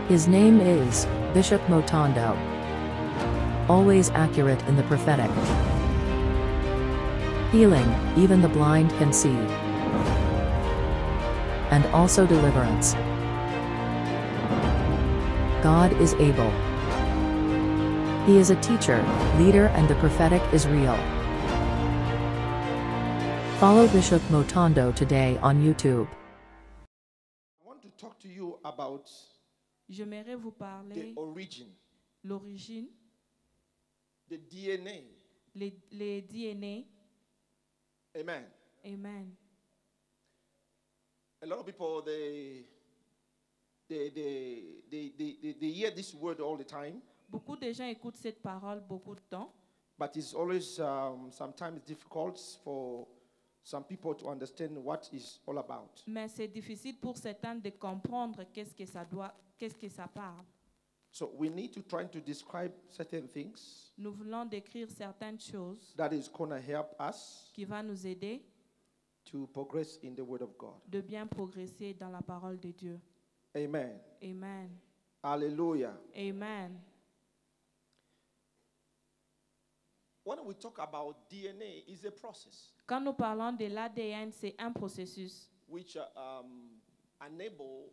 His name is Bishop Motondo. Always accurate in the prophetic. Healing, even the blind can see. And also deliverance. God is able. He is a teacher, leader, and the prophetic is real. Follow Bishop Motondo today on YouTube. I want to talk to you about J'aimerais vous the parler origin, l'origine, the DNA. les DNA. Amen. Amen. A lot of people they hear this word all the time, Beaucoup de gens écoutent cette parole beaucoup de temps, but it's always sometimes difficult for some people to understand what it's all about. mais c'est difficile pour certains de comprendre qu'est-ce que ça parle. So we need to try to describe certain things Nous voulons décrire certaines choses that is going to help us qui vont nous aider to progress in the word of God. de bien progresser dans la parole de Dieu. Amen. Amen. Hallelujah. Amen. When we talk about DNA, it's a process Quand nous parlons de l'ADN, c'est un processus which enable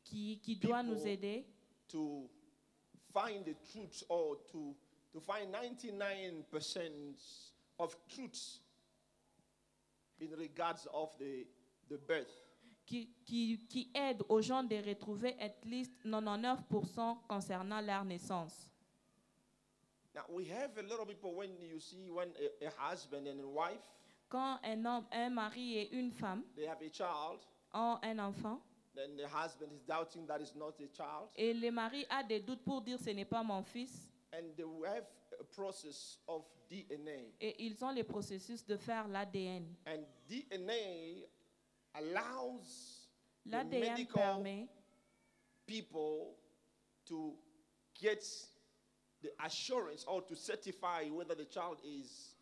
qui doit nous People- aider to find the truth or to find 99% of truths in regards of the birth. qui aide aux gens de retrouver at least 99% concernant leur naissance. Now we have a lot of people when you see when a husband and a wife Quand un homme, un mari et une femme they have a child, ont un enfant then the husband is doubting that it's not a child, et le mari a des doutes pour dire ce n'est pas mon fils and they will have a process of DNA, et ils ont le processus de faire l'ADN. and DNA allows the L'ADN medical permet people to get the assurance or to certify whether the child is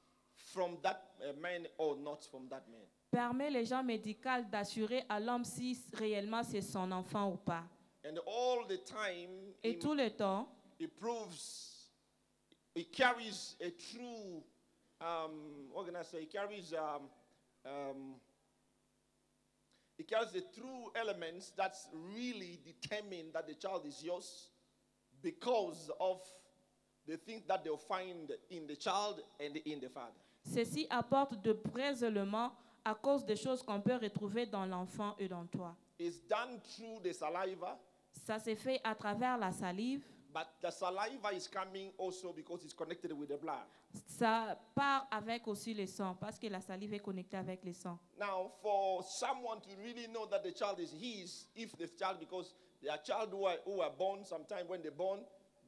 from that man or not from that man. permet les gens médicaux d'assurer à l'homme si réellement c'est son enfant ou pas. And all the time, Et tout le temps, it proves, it carries a true, what can I say? It carries the true elements that's really determine that the child is yours because of the things that they'll find in the child and in the father. ceci apporte de vrais éléments à cause des choses qu'on peut retrouver dans l'enfant et dans toi. It's done through the saliva, Ça se fait à travers la salive. but the saliva is coming also because it's connected with the blood. Ça part avec aussi le sang parce que la salive est connectée avec le sang. Now, for someone to really know that the child is his, if the child, because there are child who are born, sometime when they're born,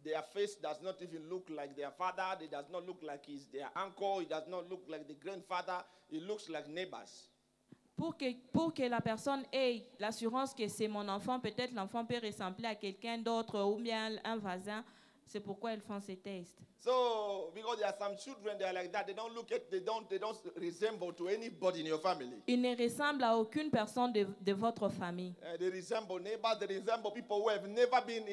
their face does not even look like their father, it does not look like their uncle, it does not look like the grandfather, it looks like neighbors. Pour que la personne ait l'assurance que c'est mon enfant, peut-être l'enfant peut ressembler à quelqu'un d'autre ou bien un voisin. C'est pourquoi ils font ces tests. So, because there are some children, they are like that, they don't resemble to anybody in your family. Ils ne ressemblent à aucune personne de votre famille. They resemble neighbors, they resemble people who have never been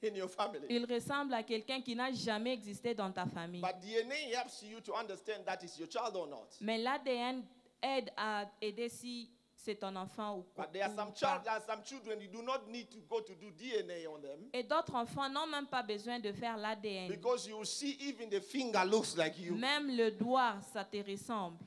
in your family. Ils ressemblent à quelqu'un qui n'a jamais existé dans ta famille. But DNA helps you to understand that it's your child or not. Mais l'ADN aide à aider si c'est ton enfant ou But there are some children you do not need to go to do DNA on them Et d'autres enfants n'ont même pas besoin de faire l'ADN. because you see even the finger looks like you. Même le doigt, ça te ressemble.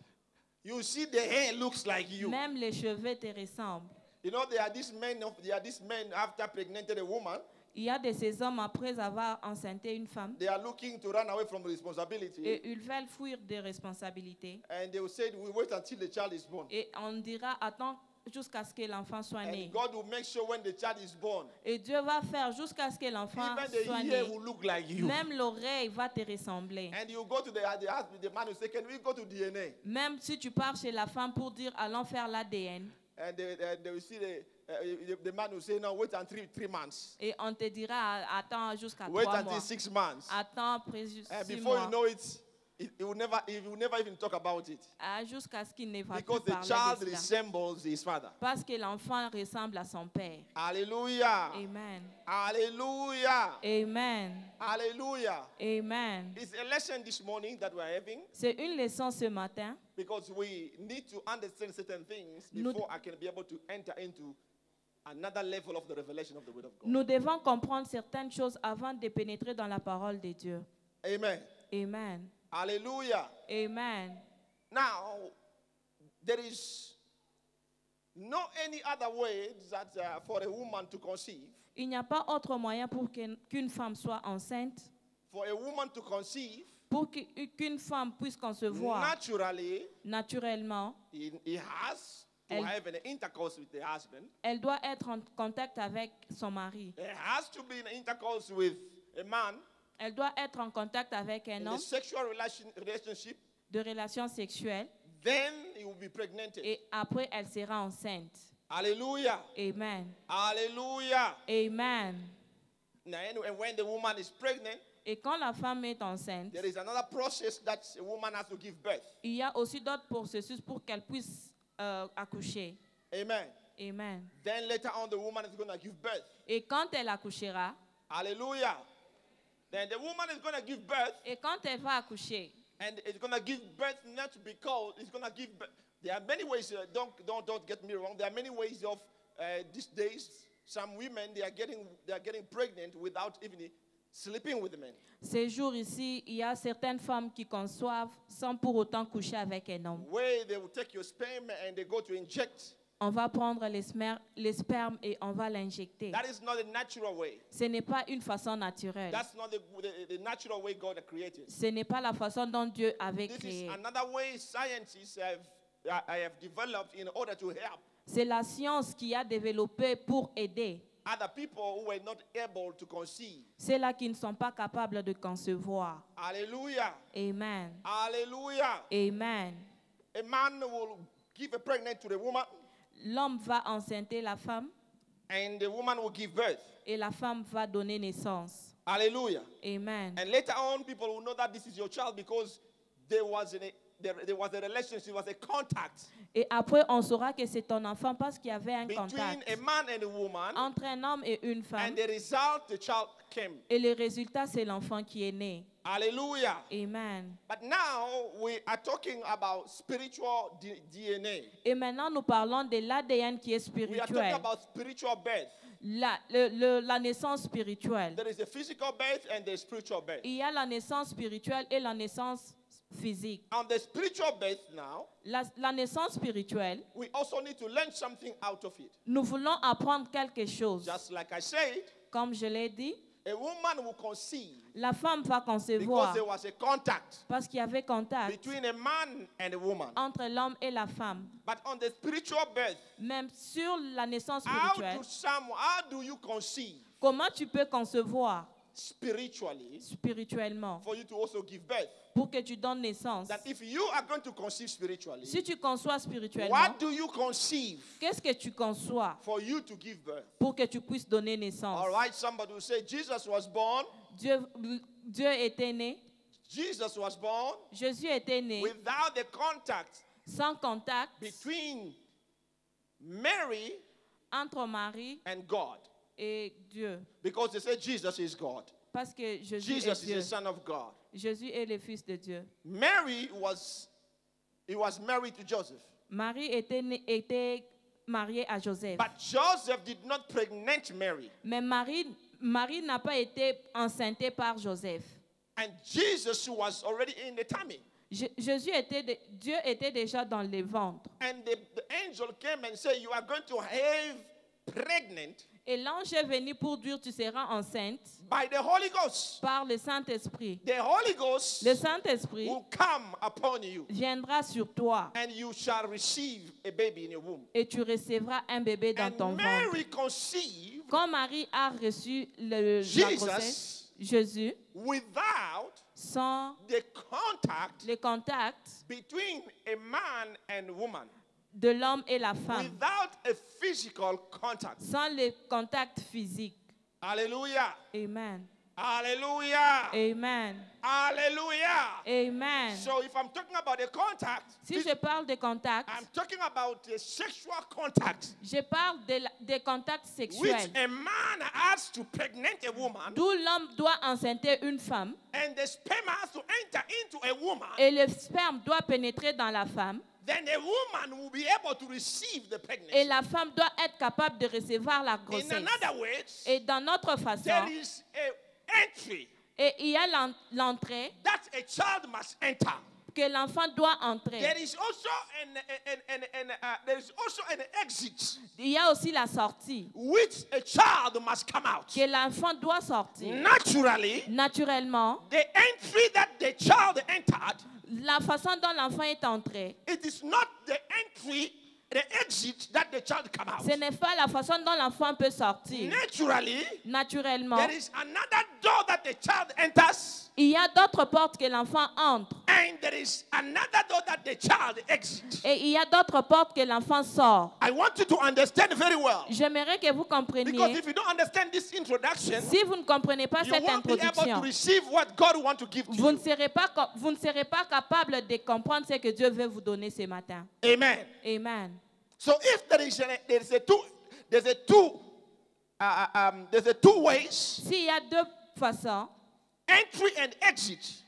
You see the hair looks like you. Même les cheveux te ressemblent. You know there are these men after pregnanted a woman, Il y a de ces hommes, après avoir enceinté une femme, they are looking to run away from responsibility. et ils veulent fuir des responsabilités. And they will say, we wait until the child is born. Et on dira, attends jusqu'à ce que l'enfant soit né. And God will make sure when the child is born, Et Dieu va faire jusqu'à ce que l'enfant even the soit ear né. will look like you. Même l'oreille va te ressembler. And you go to the man will say, can we go to DNA? Même si tu pars chez la femme pour dire, allons faire l'ADN. And they will see the man will say, no, wait until 3 months. Et on te dira, attends jusqu'à Wait 3 until mois. 6 months. Attends après 6 And before mois. you know it, he will never even talk about it. Jusqu'à ce qu'il ne va plus Because the parler child de cela. resembles his father. Parce que l'enfant ressemble à son père. Hallelujah. Amen. Hallelujah. Amen. Hallelujah. Amen. It's a lesson this morning that we're having C'est une leçon ce matin. because we need to understand certain things Nous- before I can be able to enter into another level of the revelation of the Word of God. Nous devons comprendre certaines choses avant de pénétrer dans la parole de Dieu. Amen. Amen. Hallelujah. Amen. Now, there is no any other way that for a woman to conceive. Il n'y a pas autre moyen pour qu'une femme soit enceinte, For a woman to conceive, pour qu'une femme puisse concevoir naturally, naturellement. he has to Elle- have an intercourse with the husband. Elle doit être en contact avec son mari. There has to be an intercourse with a man Elle doit être en contact avec un in homme a sexual relationship. de relations sexuelles Then he will be pregnant. et après elle sera enceinte. Hallelujah. Amen. Hallelujah. Amen. Now, anyway, when the woman is pregnant, Et quand la femme est enceinte, there is another process that a woman has to give birth. il y a aussi d'autres processus pour qu'elle puisse accoucher. Amen. Amen. Then later on, the woman is going to give birth. Et quand elle accouchera, Hallelujah. Then the woman is going to give birth, et quand elle va accoucher, and it's going to give birth not because it's going to give birth. There are many ways. Don't get me wrong. There are many ways of these days. Some women they are getting pregnant without even sleeping with the men. ces jours ici, il y a certaines femmes qui conçoivent sans pour autant coucher avec un homme. Where they will take your sperm and they go to inject. On va prendre les spermes et on va l'injecter. That is not a natural way. Ce n'est pas une façon naturelle. That's not the natural way God has created. Ce n'est pas la façon dont Dieu avait This créé. is another way scientists have developed in order to help C'est la science qui a développé pour aider other people who were not able to conceive. ceux-là qui ne sont pas capables de concevoir. Hallelujah. Amen. Hallelujah. Amen. A man will give a pregnant to the woman, L'homme va enceinte la femme and the woman will give birth. et la femme va donner naissance. Hallelujah. Amen. And later on, people will know that this is your child because there was a relationship, there was a contact Et après, on saura que c'est ton enfant parce qu'il y avait un between contact a man and a woman, entre un homme et une femme. and the result, the child came. Et le résultat, c'est l'enfant qui est né. Hallelujah. Amen. But now we are talking about spiritual DNA. Et maintenant, nous parlons de l'ADN qui est We are talking spirituel. about spiritual birth. La naissance spirituelle. There is a physical birth and the spiritual birth. Il y a la naissance spirituelle et la naissance physique. On the spiritual birth now, La naissance spirituelle, we also need to learn something out of it. nous voulons apprendre quelque chose. Just like I said, Comme je l'ai dit, a woman will conceive la femme va because concevoir there was a contact parce qu'il y avait contact between a man and a woman. entre l'homme et la femme. But on the spiritual birth, Même sur la naissance how spirituelle, do you conceive comment tu peux concevoir spiritually spirituellement for you to also give birth? pour que tu donnes naissance? That if you are going to conceive spiritually, Si tu conçois spirituellement, what do you conceive qu'est-ce que tu conçois for you to give birth? pour que tu puisses donner naissance? All right, somebody will say Jesus was born. Dieu était né, Jesus was born Jésus était né without the contact sans contact between Mary entre Marie and God. et Dieu. Because they say Jesus is God. Parce que Jésus Jesus est is Dieu. the Son of God. Jésus est le Fils de Dieu. Mary was married to Joseph. Marie était mariée à Joseph. But Joseph did not pregnant Mary. Mais Marie n'a pas été enceinte par Joseph. And Jesus was already in the tummy. Dieu était déjà dans le ventre. And the angel came and said, you are going to have pregnant Et l'ange est venu pour dire tu seras enceinte by the Holy Ghost. par le Saint-Esprit. The Holy Ghost Le Saint-Esprit will come upon you, viendra sur toi and you shall receive a baby in your womb. et tu recevras un bébé dans ton And ventre. Mary conceived Quand Marie a reçu la grossesse, Jésus, without sans the contact le contact between a man and woman, de l'homme et la femme, without a physical contact. sans le contact physique. Hallelujah. Amen. Hallelujah. Amen. Hallelujah. Amen. So if I'm talking about a contact, Si je parle de contact, I'm talking about a sexual contact je parle des contacts which sexuels. a man has to pregnant a woman, D'où l'homme doit enceinte une femme and the sperm has to enter into a woman. et le sperme doit pénétrer dans la femme. Then a woman will be able to receive the Et pregnancy. la femme doit être capable de recevoir la In grossesse. another words, Et dans notre façon, there is a entry et il y a l'entrée that a child must enter. que l'enfant doit entrer. There is also an exit Il y a aussi la sortie which a child must come out. que l'enfant doit sortir. Naturally, Naturellement, the entry that the child entered, la façon dont l'enfant est entré, it is not the entry, the exit that the child come out. ce n'est pas la façon dont l'enfant peut sortir. Naturally, Naturellement, there is another door that the child enters, il y a d'autres portes que l'enfant entre. and there is another door that the child exits. Et il y a d'autres portes que l'enfant sort. I want you to understand very well. J'aimerais que vous Because compreniez. if you don't understand this introduction, Si vous ne comprenez pas you cette won't be able to introduction, receive what God wants to give to vous ne you. serez pas capable de comprendre ce que Dieu veut vous donner ce matin. Amen. Amen. So if there's a two ways, S'il y a deux façons, entry and exit.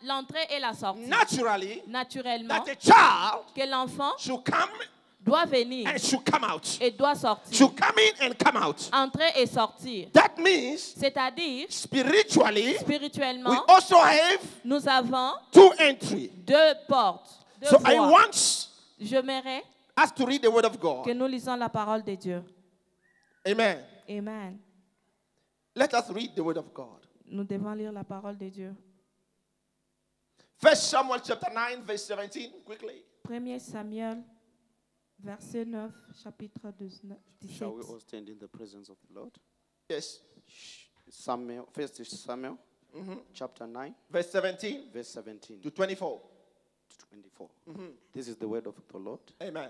l'entrée et la sortie, Naturally, naturellement, that a child que l'enfant should come doit venir and should come out. et doit sortir. Should come in and come out. Entrer et sortir. That means C'est-à-dire, spiritually, we spirituellement, also have nous avons two entry. deux portes, deux So I voies. want J'aimerais us to read the word of God. que nous lisons la parole de Dieu. Amen. Amen. Let us read the word of God. Nous devons lire la parole de Dieu. 1 Samuel chapter 9, verse 17, quickly. 1 Samuel, verset 9, chapitre 17. Shall we all stand in the presence of the Lord? Yes. Samuel, 1 Samuel, chapter 9, Verse 17 verse 17 to 24. to 24. This is the word of the Lord. Amen.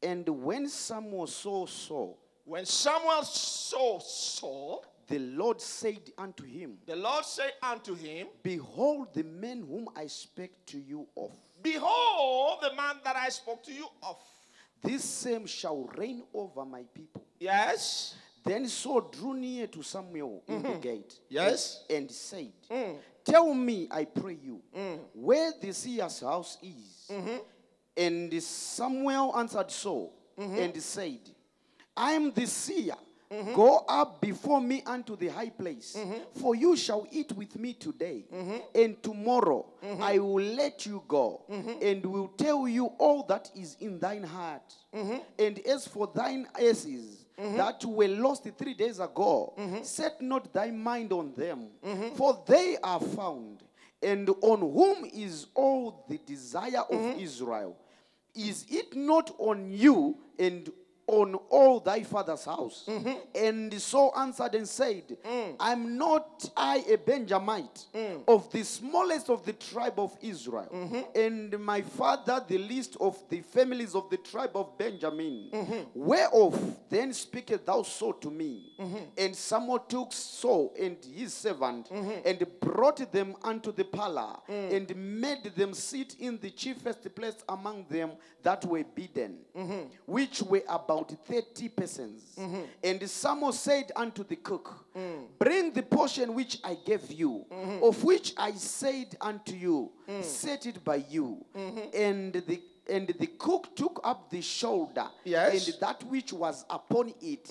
And when Samuel saw Saul, When Samuel saw Saul, the Lord said unto him, the Lord said unto him, Behold the man whom I spake to you of. Behold the man that I spoke to you of. This same shall reign over my people. Yes. Then Saul drew near to Samuel in the gate. Yes. And said, Tell me, I pray you, where the seer's house is. And Samuel answered Saul and said, I am the seer. Go up before me unto the high place, for you shall eat with me today, and tomorrow I will let you go, and will tell you all that is in thine heart. And as for thine asses that were lost 3 days ago, set not thy mind on them, for they are found. And on whom is all the desire of Israel? Is it not on you and on all thy father's house? And Saul answered and said, I'm not I a Benjamite, of the smallest of the tribe of Israel, and my father the least of the families of the tribe of Benjamin. Whereof then speakest thou so to me? And Samuel took Saul and his servant, and brought them unto the parlor, and made them sit in the chiefest place among them that were bidden, which were about 30 persons. And Samuel said unto the cook, Bring the portion which I gave you, of which I said unto you, set it by you. And the cook took up the shoulder, Yes. and that which was upon it,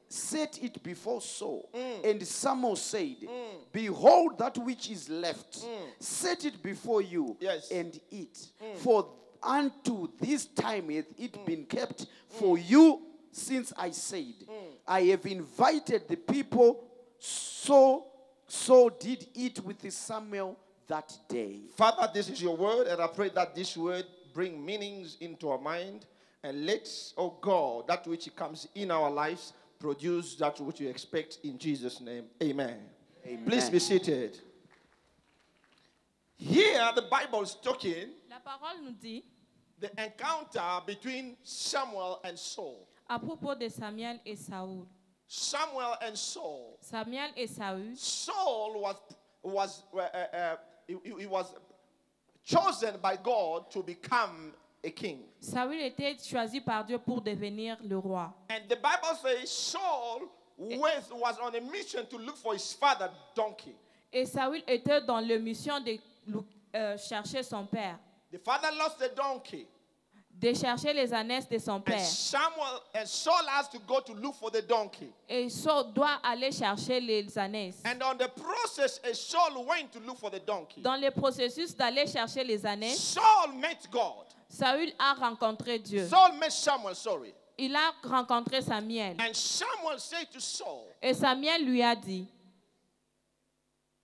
set it before Saul. And Samuel said, Behold that which is left, set it before you, Yes. and eat. For unto this time hath it been kept for you, since I said, I have invited the people. So did eat with Samuel that day. Father, this is your word, and I pray that this word bring meanings into our mind, and let, oh God, that which comes in our lives produce that which you expect in Jesus' name. Amen. Amen. Please be seated. Here, the Bible is talking La parole nous dit the encounter between Samuel and Saul. à propos de Samuel et Saoul. Samuel and Saul. Samuel et Saül. Saul was chosen by God to become a king. Saül était choisi par Dieu pour devenir le roi. And the Bible says Saul was on a mission to look for his father's donkey. Et Saül était dans la mission de chercher son père, The father lost the donkey. de chercher les ânesses de son And père. Saul has to go to look for the donkey. Et Saul doit aller chercher les ânesses. And on the process, Saul went to look for the donkey. Dans le processus d'aller chercher les ânesses, Saul met God. Saül a rencontré Dieu. Saul met Samuel, sorry. Il a rencontré Samuel. And Samuel said to Saul, Et Samuel lui a dit,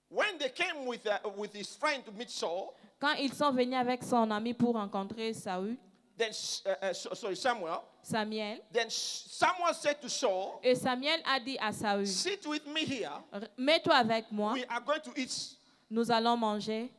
when they came with his friend to meet Saul, quand ils sont venus avec son ami pour rencontrer Saül, then Samuel. Samuel, Then Samuel said to Saul, et Samuel a dit à Saül, sit with me here. mets-toi avec moi, We are going to eat. nous allons manger.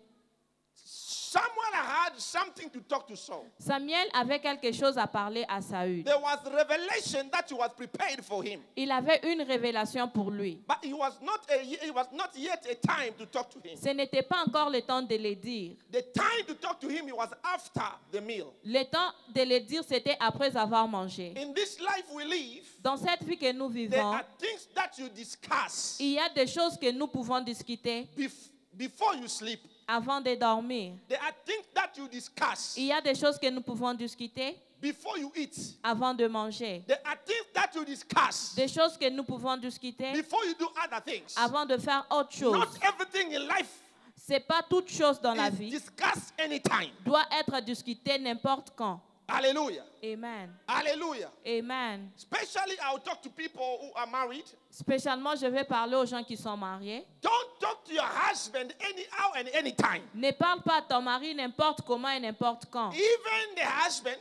Samuel had something to talk to Saul. Samuel avait quelque chose à parler à Saül. There was revelation that was prepared for him. Il avait une révélation pour lui. But it was not yet a time to talk to him. Ce n'était pas encore le temps de le dire. The time to talk to him, it was after the meal. Le temps de le dire, c'était après avoir mangé. In this life we live, Dans cette vie que nous there vivons, are things that you discuss il y a des choses que nous pouvons discuter before you sleep. avant de dormir. There are things that you discuss Il y a des choses que nous pouvons discuter before you eat. avant de manger. There are things that you discuss Des choses que nous pouvons discuter before you do other things. avant de faire autre chose. Not everything in life C'est pas toute chose dans la is vie discussed anytime. doit être discutée n'importe quand. Hallelujah. Amen. Hallelujah. Amen. Especially I'll talk to people who are married. Spécialement, je vais parler aux gens qui sont mariés. Don't talk to your husband anyhow and anytime. Ne parle pas à ton mari n'importe comment et n'importe quand. Even the husband,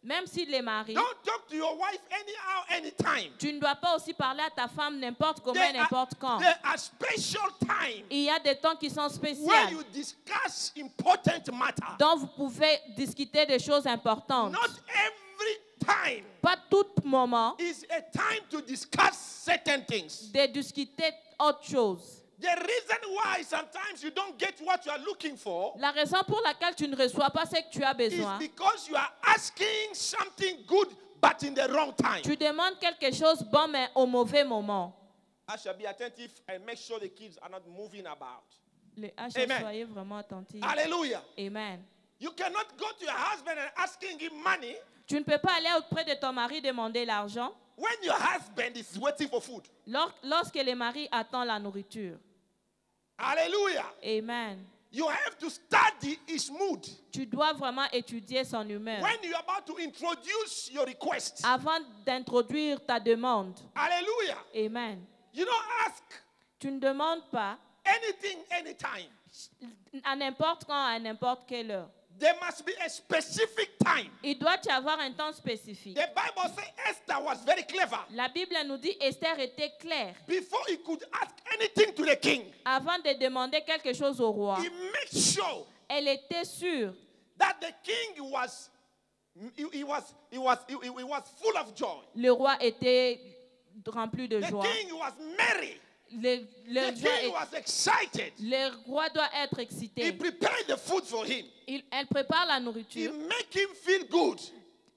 Même s'il est marié, don't talk to your wife anyhow, anytime. tu ne dois pas aussi parler à ta femme n'importe comment et n'importe quand. There are special times Il y a des temps qui sont where spéciaux, you discuss important matters. dont vous pouvez discuter des choses importantes. Not every time Pas tout moment is a time to discuss certain things. de discuter autre chose. The reason why sometimes you don't get what you are looking for La raison pour laquelle tu ne reçois pas ce que tu as is besoin, because you are asking something good but in the wrong time. tu demandes quelque chose bon mais au mauvais moment. I shall be attentive and make sure the kids are not moving about. Les H, Amen. soyez vraiment attentifs. Hallelujah. Amen. You cannot go to your husband and asking him money Tu ne peux pas aller auprès de ton mari demander l'argent when your husband is waiting for food. lorsque le mari attend la nourriture. Hallelujah. Amen. You have to study his mood. Tu dois vraiment étudier son humeur When you are about to introduce your request. avant d'introduire ta demande. Hallelujah. Amen. You don't ask Tu ne demandes pas anything anytime. à n'importe quand, à n'importe quelle heure. There must be a specific time. Il doit y avoir un temps spécifique. The Bible says Esther was very clever. La Bible nous dit Esther était claire. Before he could ask anything to the king, Avant de demander quelque chose au roi, he made sure elle était sûre that the king was full of joy. le roi était rempli de The joie. king was merry. Le The king was excited. le roi doit être He excité. prepared the food for him. Elle prépare la He nourriture. make him feel good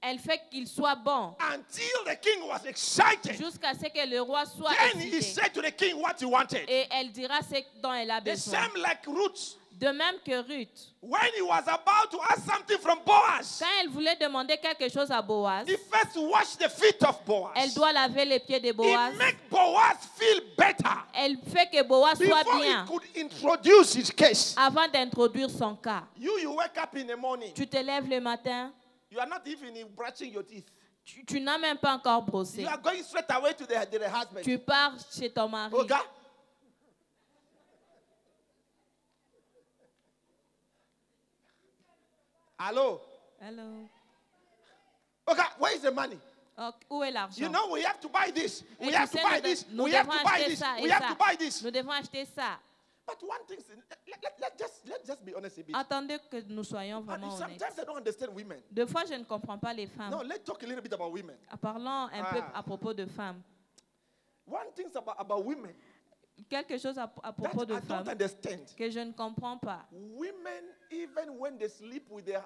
Elle fait qu'il soit bon until the king was excited. jusqu'à ce que le roi soit Then he excité. said to the king what he wanted. Et elle dira ce dont elle a The besoin. same like Ruth. De même que Ruth, When he was about to ask something from Boaz, quand elle voulait demander quelque chose à Boaz, he first washed the feet of Boaz. elle doit laver les pieds de Boaz. He make Boaz feel better Elle fait que Boaz soit before he bien could introduce his case. avant d'introduire son cas. You wake up in the morning. Tu te lèves le matin, You are not even brushing your teeth. tu n'as même pas encore brossé. You are going straight away to the husband. Tu pars chez ton mari. Okay? Hello. Hello. Okay, where is the money? Où est l'argent? You know, we have to buy this. Et We tu have to sais, buy this. nous We have devons to buy acheter this. ça et We have ça. to buy this. Nous devons acheter ça. But one thing, let's just be honest a bit. Attendez que nous soyons vraiment honnêtes. Sometimes I don't understand women. Des fois, je ne comprends pas les femmes. No, let's talk a little bit about women. Parlons un peu Ah. à propos de femmes. One One thing about women Quelque chose à that propos de I don't femmes understand. que je ne comprends pas. Women, even when they sleep with their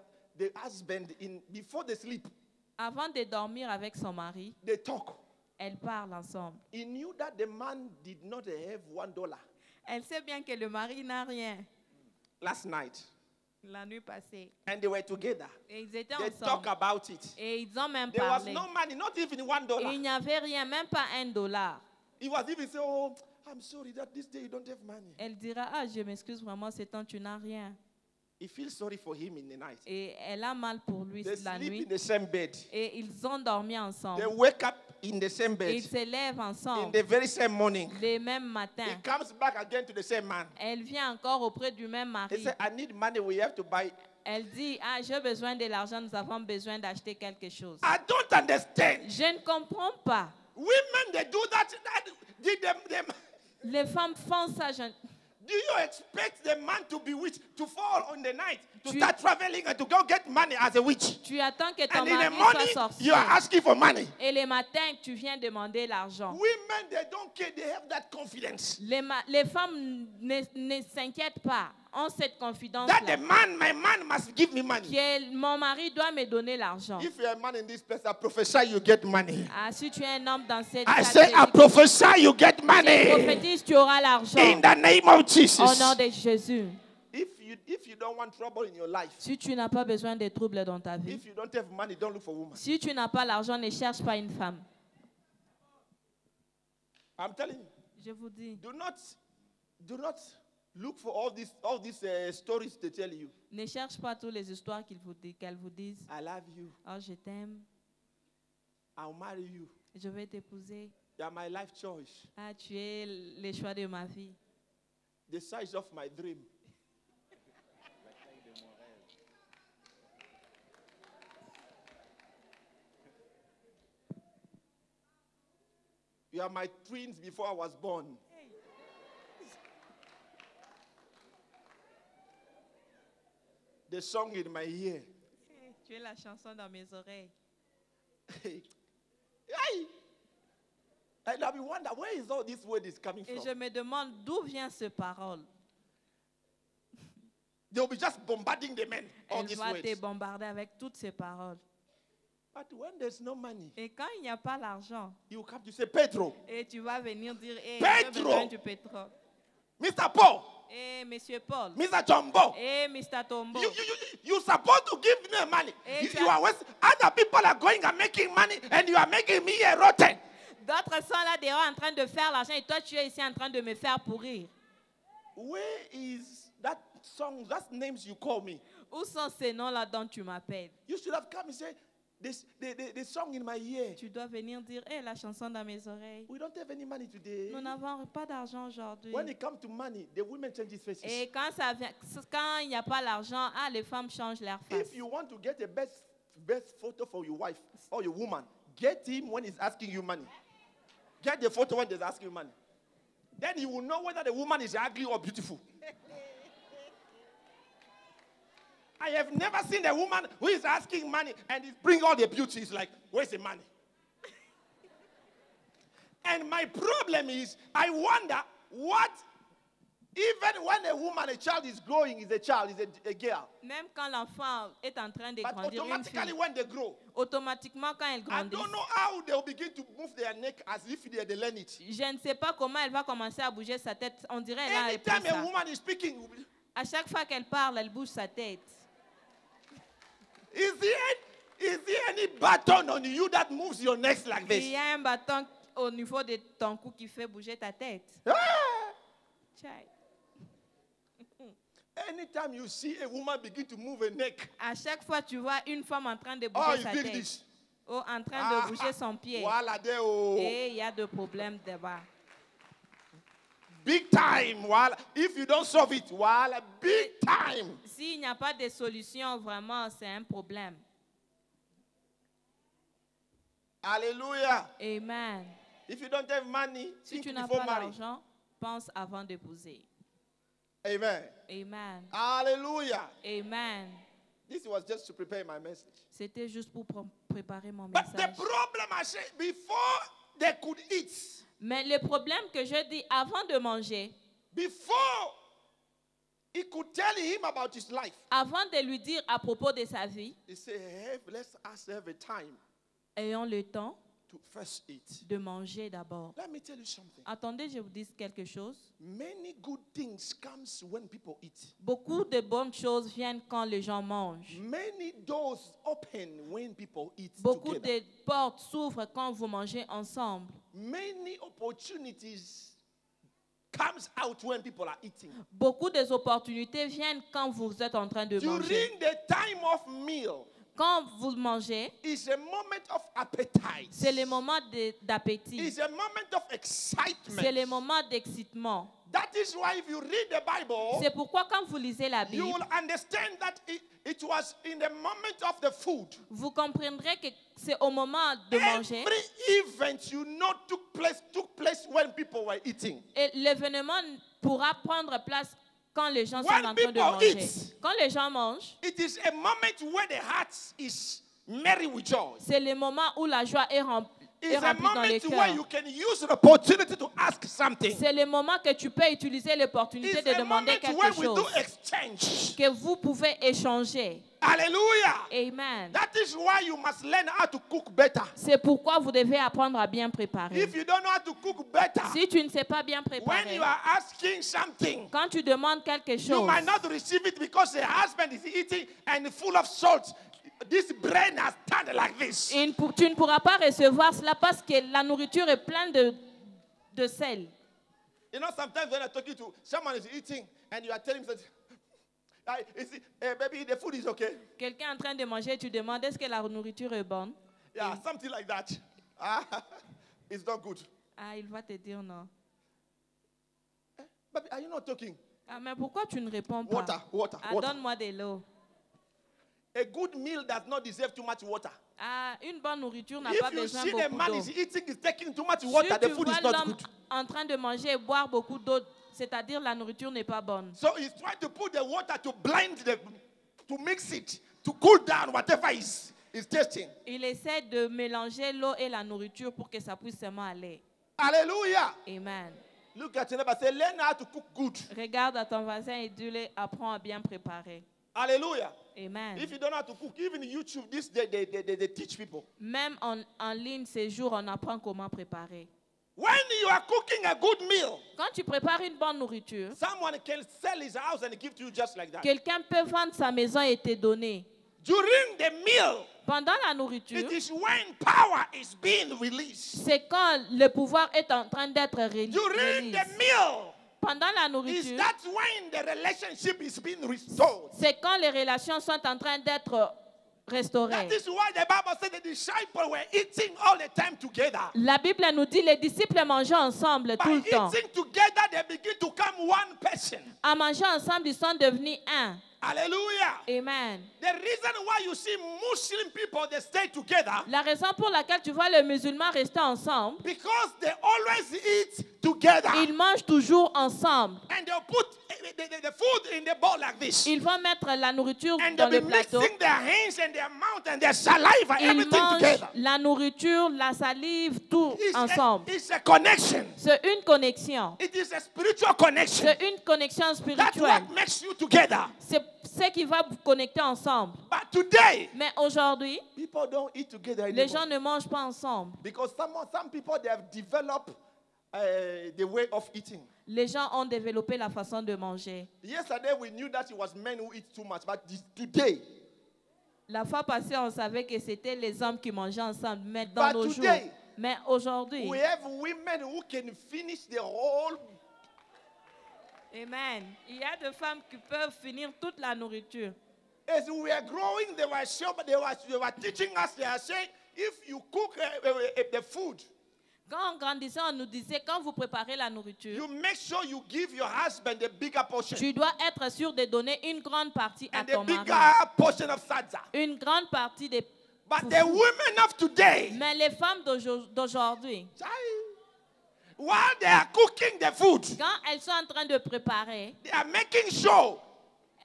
husband before they sleep, Avant de dormir avec son mari, they talk. elles parlent ensemble. He knew that the man did not have $1 Elle sait bien que le mari n'a rien last night, la nuit passée. and they were together. Et ils étaient They talk ensemble. about it. Et ils ont même There was parlé. no money, not even Et il $1. n'y avait rien, même pas $1. He was even saying, "Oh, I'm sorry that this day you don't have money." Elle dira, ah, je m'excuse vraiment, c'est temps, tu n'as rien. He feels sorry for him in the night. Et elle a mal pour lui They la sleep nuit. in the same bed. Et ils ont dormi They ensemble. wake up in the same Et bed ils se lèvent in ensemble the very same morning. le même He matin. comes back again to the same man. Elle vient encore auprès du même He mari. said, "I need money. We have to buy." Elle dit, ah, j'ai besoin de l'argent, nous avons besoin d'acheter quelque chose. I don't understand. Je ne comprends pas. Women, they do that. Les femmes font ça. Do you expect the man to be witch, to fall on the night, to Tu- start traveling and to go get money as a witch? Tu attends que ton And in the mari morning, soit sorcier. you are asking for money. Et le matin, tu viens demander l'argent. Women, they don't care. They have that confidence. Les femmes ne s'inquiètent pas, ont cette confidence That the man, my man, must give me money. que mon mari doit me donner l'argent. If you're a man in this place, I prophesy you get money. Ah, si tu es un homme dans cette I salle, say, I prophesy you get je money. prophétise, tu auras l'argent. In the name of Au Jesus. nom de Jésus. If you don't want trouble in your life, Si tu n'as pas besoin de troubles dans ta vie, if you don't have money, don't look for woman. si tu n'as pas l'argent, ne cherche pas une femme. I'm telling you, Je vous dis, do not look for all these stories to tell you. ne cherche pas toutes les histoires qu'elles vous disent. I love you. Oh, je t'aime, I'll marry you. je vais t'épouser. You are my life choice. Ah, tu es le choix de ma vie. The size of my dream. You are my twins before I was born. The song in my ear. Tu es la chanson dans mes oreilles. Hey. And I wonder, where is all this word is coming Et from? je me demande d'où vient cette parole. They'll be just bombarding the men, all Elle these va te words. bombarder avec toutes ces paroles. But when there's no money, Et quand il n'y a pas l'argent, you come to say, Pedro, et tu vas venir dire, hey, Pedro. j'ai besoin du pétrole. Mr. Paul, Eh, Monsieur Paul. Mr. Jumbo, Eh, Mr. Tombo. you're supposed to give me money. Eh, You are other people are going and making money, and you are making me a rotten. D'autres sont là dehors en train de faire l'argent et toi tu es ici en train de me faire pourrir. Where is that song, that names you call me? Où sont ces noms-là dont tu m'appelles? You should have come and said, the song in my ear. Tu dois venir dire, eh, la chanson dans mes oreilles. We don't have any money today. Nous n'avons pas d'argent aujourd'hui. When it comes to money, the women change faces. Et quand il n'y a pas l'argent, ah, les femmes changent leur face. If you want to get a best photo for your wife or your woman, get him when he's asking you money. Get the photo when he's asking you money. Then you will know whether the woman is ugly or beautiful. I have never seen a woman who is asking money and is bring all the beauty. It's like, where's the money? And my problem is, I wonder what, even when a woman, a child is growing, is a child, is a girl. Même quand l'enfant est en train de But grandir, une automatically fille, when they grow, automatiquement quand elle I grandit, don't know how they'll begin to move their neck as if they learn it. je ne sais pas comment elle va commencer à bouger sa tête. On dirait elle a appris Anytime a ça. woman is speaking, À chaque fois qu'elle parle, elle bouge sa tête. is there any button on you that moves your neck like Il this? y a un bâton au niveau de ton cou qui fait bouger ta tête. Ah! Tchai. Anytime you see a woman begin to move her neck, À chaque fois, tu vois une femme en train de oh, bouger you sa did tête. this. Oh, en train de bouger son pied. Voilà, there, oh. Et il y a des problèmes là-bas. Big time. Voilà. If you don't solve it, voilà, big time. S'il n'y a pas de solution, vraiment, c'est un problème. Hallelujah. Amen. If you don't have money, Si think tu n'as before pas marriage. l'argent, pense avant d'épouser. Amen. Amen. Hallelujah. Amen. This was just to prepare my message. C'était juste pour préparer mon But the message. problem, I say, before they could eat, Mais le problème que je dis, avant de manger, before he could tell him about his life, avant de lui dire à propos de sa vie, he said, hey, let's us have a time ayons le temps to first eat. de manger d'abord. Let me tell you something. Attendez, je vous dis quelque chose. Many good things comes when people eat. Beaucoup de bonnes choses viennent quand les gens mangent. Many doors open when people eat Beaucoup together. de portes s'ouvrent quand vous mangez ensemble. Many opportunities comes out when people are eating. Beaucoup des opportunités viennent quand vous êtes en train de manger. During the time of meal Quand vous mangez, is a moment of appetite. c'est le moment d'appétit. It's a moment of excitement. C'est le moment d'excitement. That is why if you read the Bible, C'est pourquoi quand vous lisez la you Bible, will understand that it was in the moment of the food. vous comprendrez que c'est au moment de manger. Every event you know took place when people were eating. Et l'événement pourra prendre place quand les gens sont When en train de people manger. eat, Quand les gens mangent, it is a moment where the heart is merry with joy. c'est le moment où la joie est It's est a remplie dans les moment where cœurs. you can use an opportunity to ask something. C'est le moment que tu peux utiliser l'opportunité It's de a demander moment where quelque we do chose, exchange. que vous pouvez échanger. Hallelujah. Amen. That is why you must learn how to cook better. C'est pourquoi vous devez apprendre à bien préparer. If you don't know how to cook better, Si tu ne sais pas bien when préparer, you are asking something, quand tu demandes quelque you chose, might not receive it because the husband is eating and full of salt. This brain has turned like this. tu ne pourras pas recevoir cela parce que la nourriture est pleine de sel. You know, sometimes when I'm talking to someone is eating and you are telling them, baby, the food is okay. Quelqu'un est en train de manger, tu demandes est-ce que la nourriture est bonne? Yeah, something like that. Ah, it's not good. Ah, il va te dire non. Baby, are you not talking? Ah, mais pourquoi tu ne réponds pas? Water. Ah, donne-moi de l'eau. A good meal does not deserve too much water. Ah, une bonne nourriture n'a pas If you besoin see the beaucoup man d'eau. is eating, is taking too much Si water, the tu food vois is not l'homme good. en train de manger et boire beaucoup d'eau, c'est-à-dire la nourriture n'est pas bonne. So he's trying to put the water to to mix it, to cool down whatever is tasting. Il essaie de mélanger l'eau et la nourriture pour que ça puisse seulement aller. Hallelujah. Amen. Look at your neighbor, say, learn how to cook good. Regarde à ton voisin et dis-lui, apprends à bien préparer. Hallelujah. Amen. If you don't know how to cook, even YouTube, this they teach people. Même en ligne, ces jours, on apprend comment préparer. When you are cooking a good meal, Quand tu prépares une bonne nourriture, someone can sell his house and give to you just like that. quelqu'un peut vendre sa maison et te donner. During the meal, Pendant la nourriture, it is when power is being released. c'est quand le pouvoir est en train d'être During releasé. the meal, Pendant la is nourriture, that when the relationship is being restored. c'est quand les relations sont en train d'être restaurées. That is why the Bible said the disciples were eating all the time together. La Bible nous dit les disciples mangeaient ensemble tout By le temps. eating together, they begin to come one person. En mangeant ensemble, ils sont devenus un. Hallelujah. Amen. The reason why you see Muslim people, they stay together, La raison pour laquelle tu vois les musulmans rester ensemble, because they always eat together. ils mangent toujours ensemble. And they'll put the food in the bowl like this. Ils vont mettre la nourriture And dans they'll le be plateau. mixing their hands and their mouth and their saliva, Ils everything mangent together. la nourriture, la salive, tout ensemble. It's a connection. C'est une connexion. It is a spiritual connection. C'est une connexion That's spirituelle. what makes you together. C'est ce qui va vous connecter ensemble. But today, Mais aujourd'hui, people don't eat together les anymore. gens ne mangent pas ensemble. Because some people, they have developed the way of eating. Les gens ont développé la façon de manger. Yesterday, we knew that it was men who eat too much. But today, La fois passée, on savait que c'était les hommes qui mangeaient ensemble. Mais dans But nos jours, today, mais aujourd'hui, we have women who can finish the whole. amen. Il y a des femmes qui peuvent finir toute la nourriture. As we were growing, they were teaching us. They are saying, if you cook the food, Quand on grandissait, on nous disait, quand vous préparez la nourriture, you make sure you give your husband a bigger portion tu dois être sûr de donner une grande partie à and a ton mari. bigger portion of sadza. Une grande partie des... But the women of today, Mais les femmes d'aujourd'hui, while they are cooking the food, quand elles sont en train de préparer, they are making sure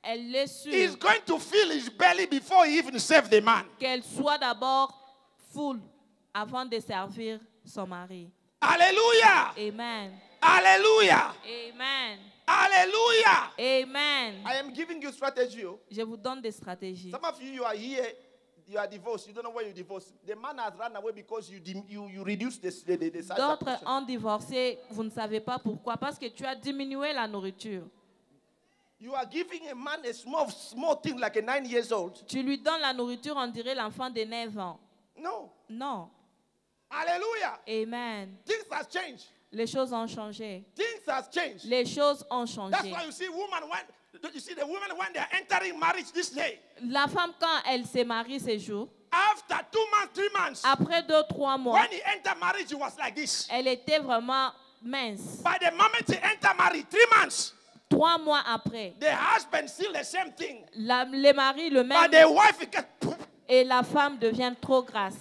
elles les he's sûres going to fill his belly before he even serve the man. qu'elles soient d'abord full avant de servir son mari. Hallelujah. Amen. Hallelujah. Amen. Hallelujah. Amen. I am giving you strategy. Je vous donne des stratégies. Some of you are here, you are divorced. You don't know why you divorced. The man has run away because you reduced the size. D'autres ont divorcé, vous ne savez pas pourquoi, parce que tu as diminué la nourriture. You are giving a man a small thing like a 9 years old. Tu lui donnes la nourriture, on dirait l'enfant de 9 ans. No. Non. Hallelujah. Amen. Things have changed. Les choses ont changé. Things have changed. Les choses ont That's changé. why you see the women when they are entering marriage this day. La femme, quand elle se marie ces jours, After 2 months, 3 months, après 2-3 mois, when he entered marriage, he was like this. elle était vraiment mince. By the moment he entered marriage, 3 months, 3 mois après, the husband still the same thing. les maris le But même the wife he get. et la femme devient trop grasse.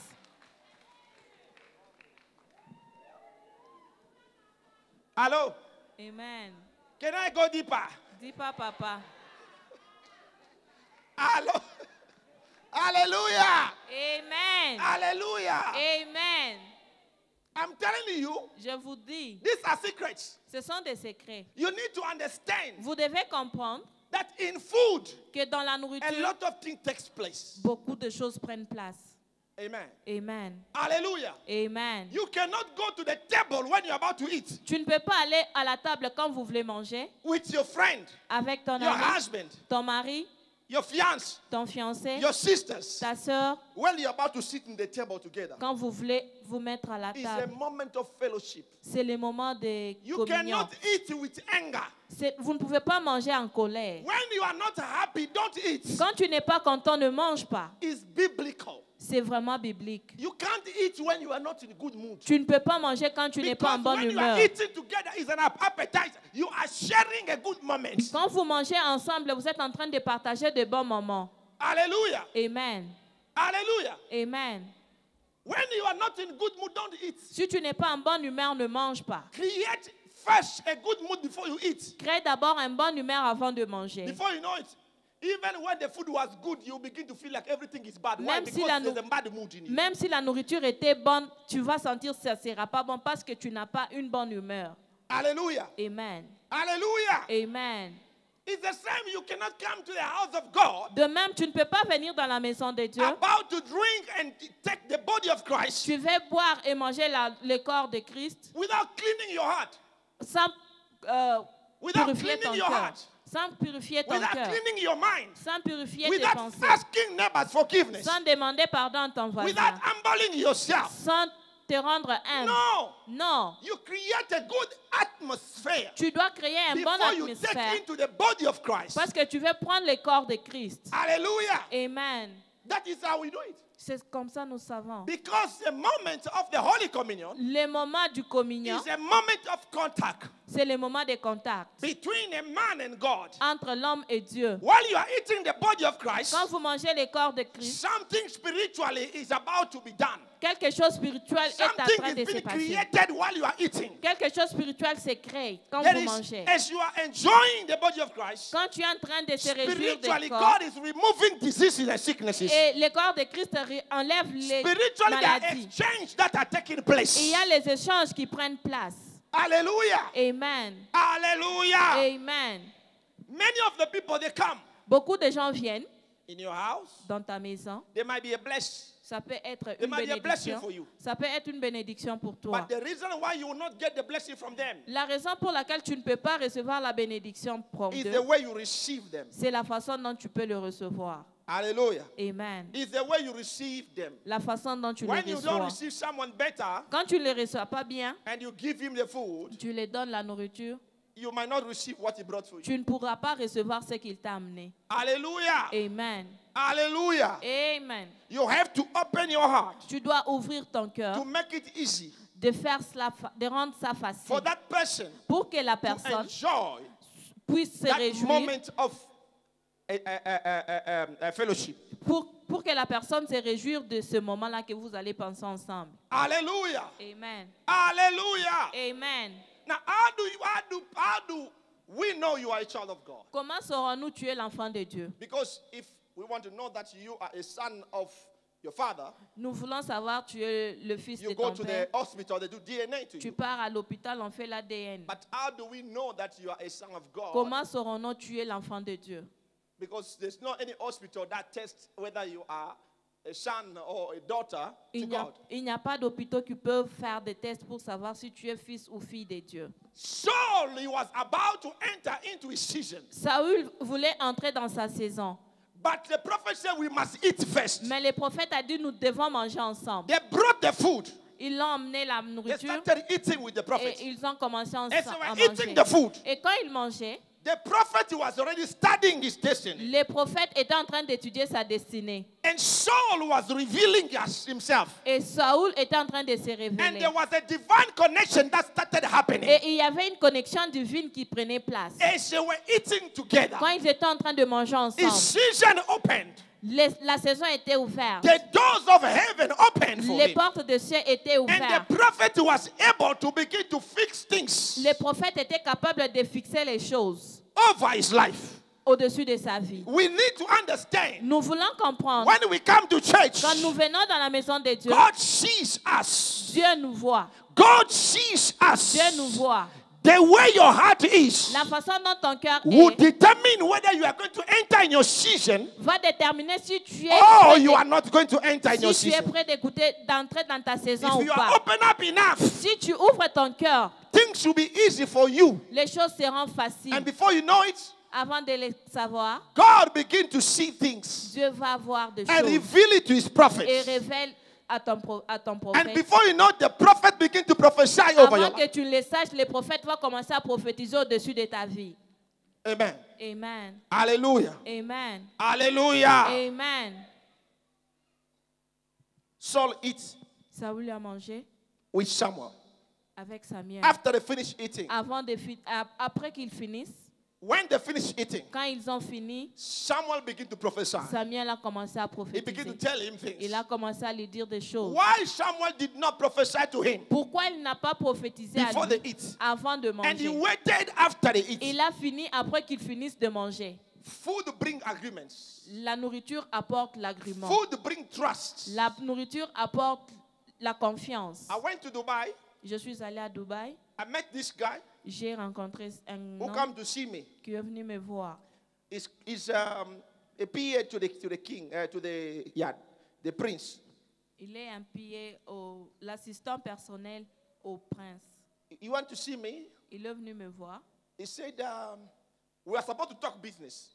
Hello. Amen. Can I go deeper? Dis pas papa. Hello. Hallelujah. Amen. Hallelujah. Amen. I'm telling you, Je vous dis, these are secrets. ce sont des secrets. You need to understand Vous devez comprendre that in food, que dans la a nourriture, lot of things takes place. beaucoup de choses prennent place. Amen. Amen. Hallelujah. Amen. You cannot go to the table when you're about to eat Tu ne peux pas aller à la table quand vous voulez manger with your friend, avec ton your ami, husband, ton mari, your fiance, ton fiancé, your sisters. ta soeur, When you're about to sit in the table together, quand vous voulez vous mettre à la it's a table. moment of fellowship. C'est le moment de You communion. cannot eat with anger. Vous ne pouvez pas manger en colère. When you are not happy, don't eat. Quand tu n'es pas content, ne mange pas. It's biblical. C'est vraiment biblique. You can't eat when you are not in good mood. Tu ne peux pas manger quand tu n'es pas en Because bonne when you are humeur. eating together is an appetite. You are sharing a good moment. Quand vous mangez ensemble, vous êtes en train de partager de bons moments. Hallelujah. Amen. Hallelujah. Amen. When you are not in good mood, don't eat. Si tu n'es pas en bonne humeur, ne mange pas. Create first a good mood before you eat. Crée d'abord une bonne humeur avant de manger. Before you know it, even when the food was good, you begin to feel like everything is bad. Why? Même si Because la there's a bad mood in you. Même si la nourriture était bonne, tu vas sentir que ça ne sera pas bon parce que tu n'as pas une bonne humeur. Hallelujah. Amen. Hallelujah. Amen. It's the same. You cannot come to the house of God De même, tu ne peux pas venir dans la maison de Dieu. about to drink and take the body of Christ Tu veux boire et manger le corps de Christ without cleaning your heart, sans without purifier ton cleaning your cœur. heart, Sans purifier ton without cœur. cleaning your mind, Sans purifier tes without pensées. asking neighbors forgiveness, Sans demander pardon à ton voisin. without humbling yourself. Sans te rendre humble. No. Non. You create a good atmosphere Tu dois créer une bonne before you atmosphère take into the body of Christ. parce que tu veux prendre le corps de Christ. Hallelujah. Amen. That is how we do it. C'est comme ça nous savons. Because the moment of the Holy Communion Le moment du communion, is a moment of contact c'est le moment de contact between a man and God. entre l'homme et Dieu. While you are eating the body of Christ, Quand vous mangez le corps de Christ, something spiritually is about to be done. quelque chose spirituel est en train Something de is se being passer. created while you are eating. Quelque chose spirituel se crée quand There vous is, mangez. as you are enjoying the body of Christ, Quand tu es en train de se réjouir spiritually du corps, God is removing diseases and sicknesses. et le corps de Christ enlève les Spiritually, there are maladies. exchanges that are taking Et place. il y a les échanges qui prennent place. Hallelujah. Amen. Hallelujah. Amen. Many of the people, they come Beaucoup de gens viennent in your house. dans ta maison. They might be a blessing. Ça peut être It une might be a blessing bénédiction. for you. Ça peut être une bénédiction pour toi. But the reason why you will not get the blessing from them La raison pour laquelle tu ne peux pas recevoir la bénédiction from is d'eux, the way you receive them. c'est la façon dont tu peux le recevoir. Hallelujah. Amen. It's the way you receive them. La façon dont tu When les you don't reçois. receive someone better Quand tu ne les reçois pas bien, and you give him the food, tu lui donnes la nourriture, you might not receive what he brought for you. tu ne pourras pas recevoir ce qu'il t'a amené. Hallelujah. Amen. Hallelujah. Amen. You have to open your heart Tu dois ouvrir ton to cœur, make it easy de faire cela, de rendre ça for facile that person pour que la to personne enjoy puisse se that réjouir, moment of fellowship. pour que la personne se réjouisse de ce moment-là que vous allez penser ensemble. Hallelujah. Amen. Hallelujah. Amen. Now, how do we know you are a child of God? Comment saurons-nous tu es l'enfant de Dieu? Because if we want to know that you are a son of your father, Nous voulons savoir tu es le fils you de go ton to père. the hospital, they do DNA to Tu you. pars à l'hôpital, on fait l'ADN. But how do we know that you are a son of God? Comment saurons-nous tu es l'enfant de Dieu? Because there's not any hospital that tests whether you are a son or a daughter to Il God. n'y a pas d'hôpitaux qui peuvent faire des tests pour savoir si tu es fils ou fille de Dieu. Saul, he was about to enter into his season. Saül voulait entrer dans sa saison. But the prophet said we must eat first. Mais le prophète a dit nous devons manger ensemble. They brought the food. Ils l'ont emmené la They nourriture started eating with the et prophet. ils ont commencé As à they were manger. eating the food, Et quand ils mangeaient, the prophet was already studying his destiny. le prophète était en train d'étudier sa destinée. And Saul was revealing himself. Et Saül était en train de se And révéler. there was a divine connection that started happening. Et il y avait une connexion divine qui prenait place. As they were eating together, Quand ils étaient en train de manger his ensemble, season opened. la saison était ouverte. The doors of heaven opened for Les him. portes de ciel étaient And the ouvertes. prophet was able to begin to fix things Le prophète était capable de fixer les choses over his life. au-dessus de sa vie. We need to understand Nous voulons comprendre, when we come to church, quand nous venons dans la maison de Dieu, God sees us. Dieu nous voit. God sees us. Dieu nous voit. The way your heart is La façon dont ton cœur will est determine whether you are going to enter in your season va déterminer si tu es or prêt you de- are not going to enter in your si tu es season. prêt d'entrer dans ta saison If ou you are pas. open up enough, Si tu ouvres ton cœur, things will be easy for you. les choses seront faciles. And before you know it, Avant de les savoir, God begin to see things Dieu va voir des and choses reveal it to his et prophets. révèle à ton And prophète. before you know, the prophet begin to prophesy over your Avant que life. tu le saches, le prophète va commencer à prophétiser au-dessus de ta vie. Amen. Amen. Hallelujah. Amen. Hallelujah. Amen. Saul eats Saül a mangé with Samuel. avec Samuel. After they finish eating, Après qu'ils finissent, when they finish eating, quand ils ont fini, Samuel began to prophesy. Samuel a commencé à He began to prophétiser. tell him Il things. a commencé à lui dire des choses. Why Samuel did not prophesy to him Pourquoi il n'a pas prophétisé à before lui they eat? avant de And he manger? waited after they eat. Il a fini après qu'ils finissent de manger. Food bring agreements. La nourriture apporte l'agrément. Food bring trust. La nourriture apporte la confiance. I went to Dubai. Je suis allée à Dubaï. I met this guy J'ai rencontré un who homme come to see me. qui est venu me voir. He's a PA to the king, the prince. Il est un pied l'assistant personnel au prince. You want to see me? Il est venu me voir. He said, we are supposed to talk business.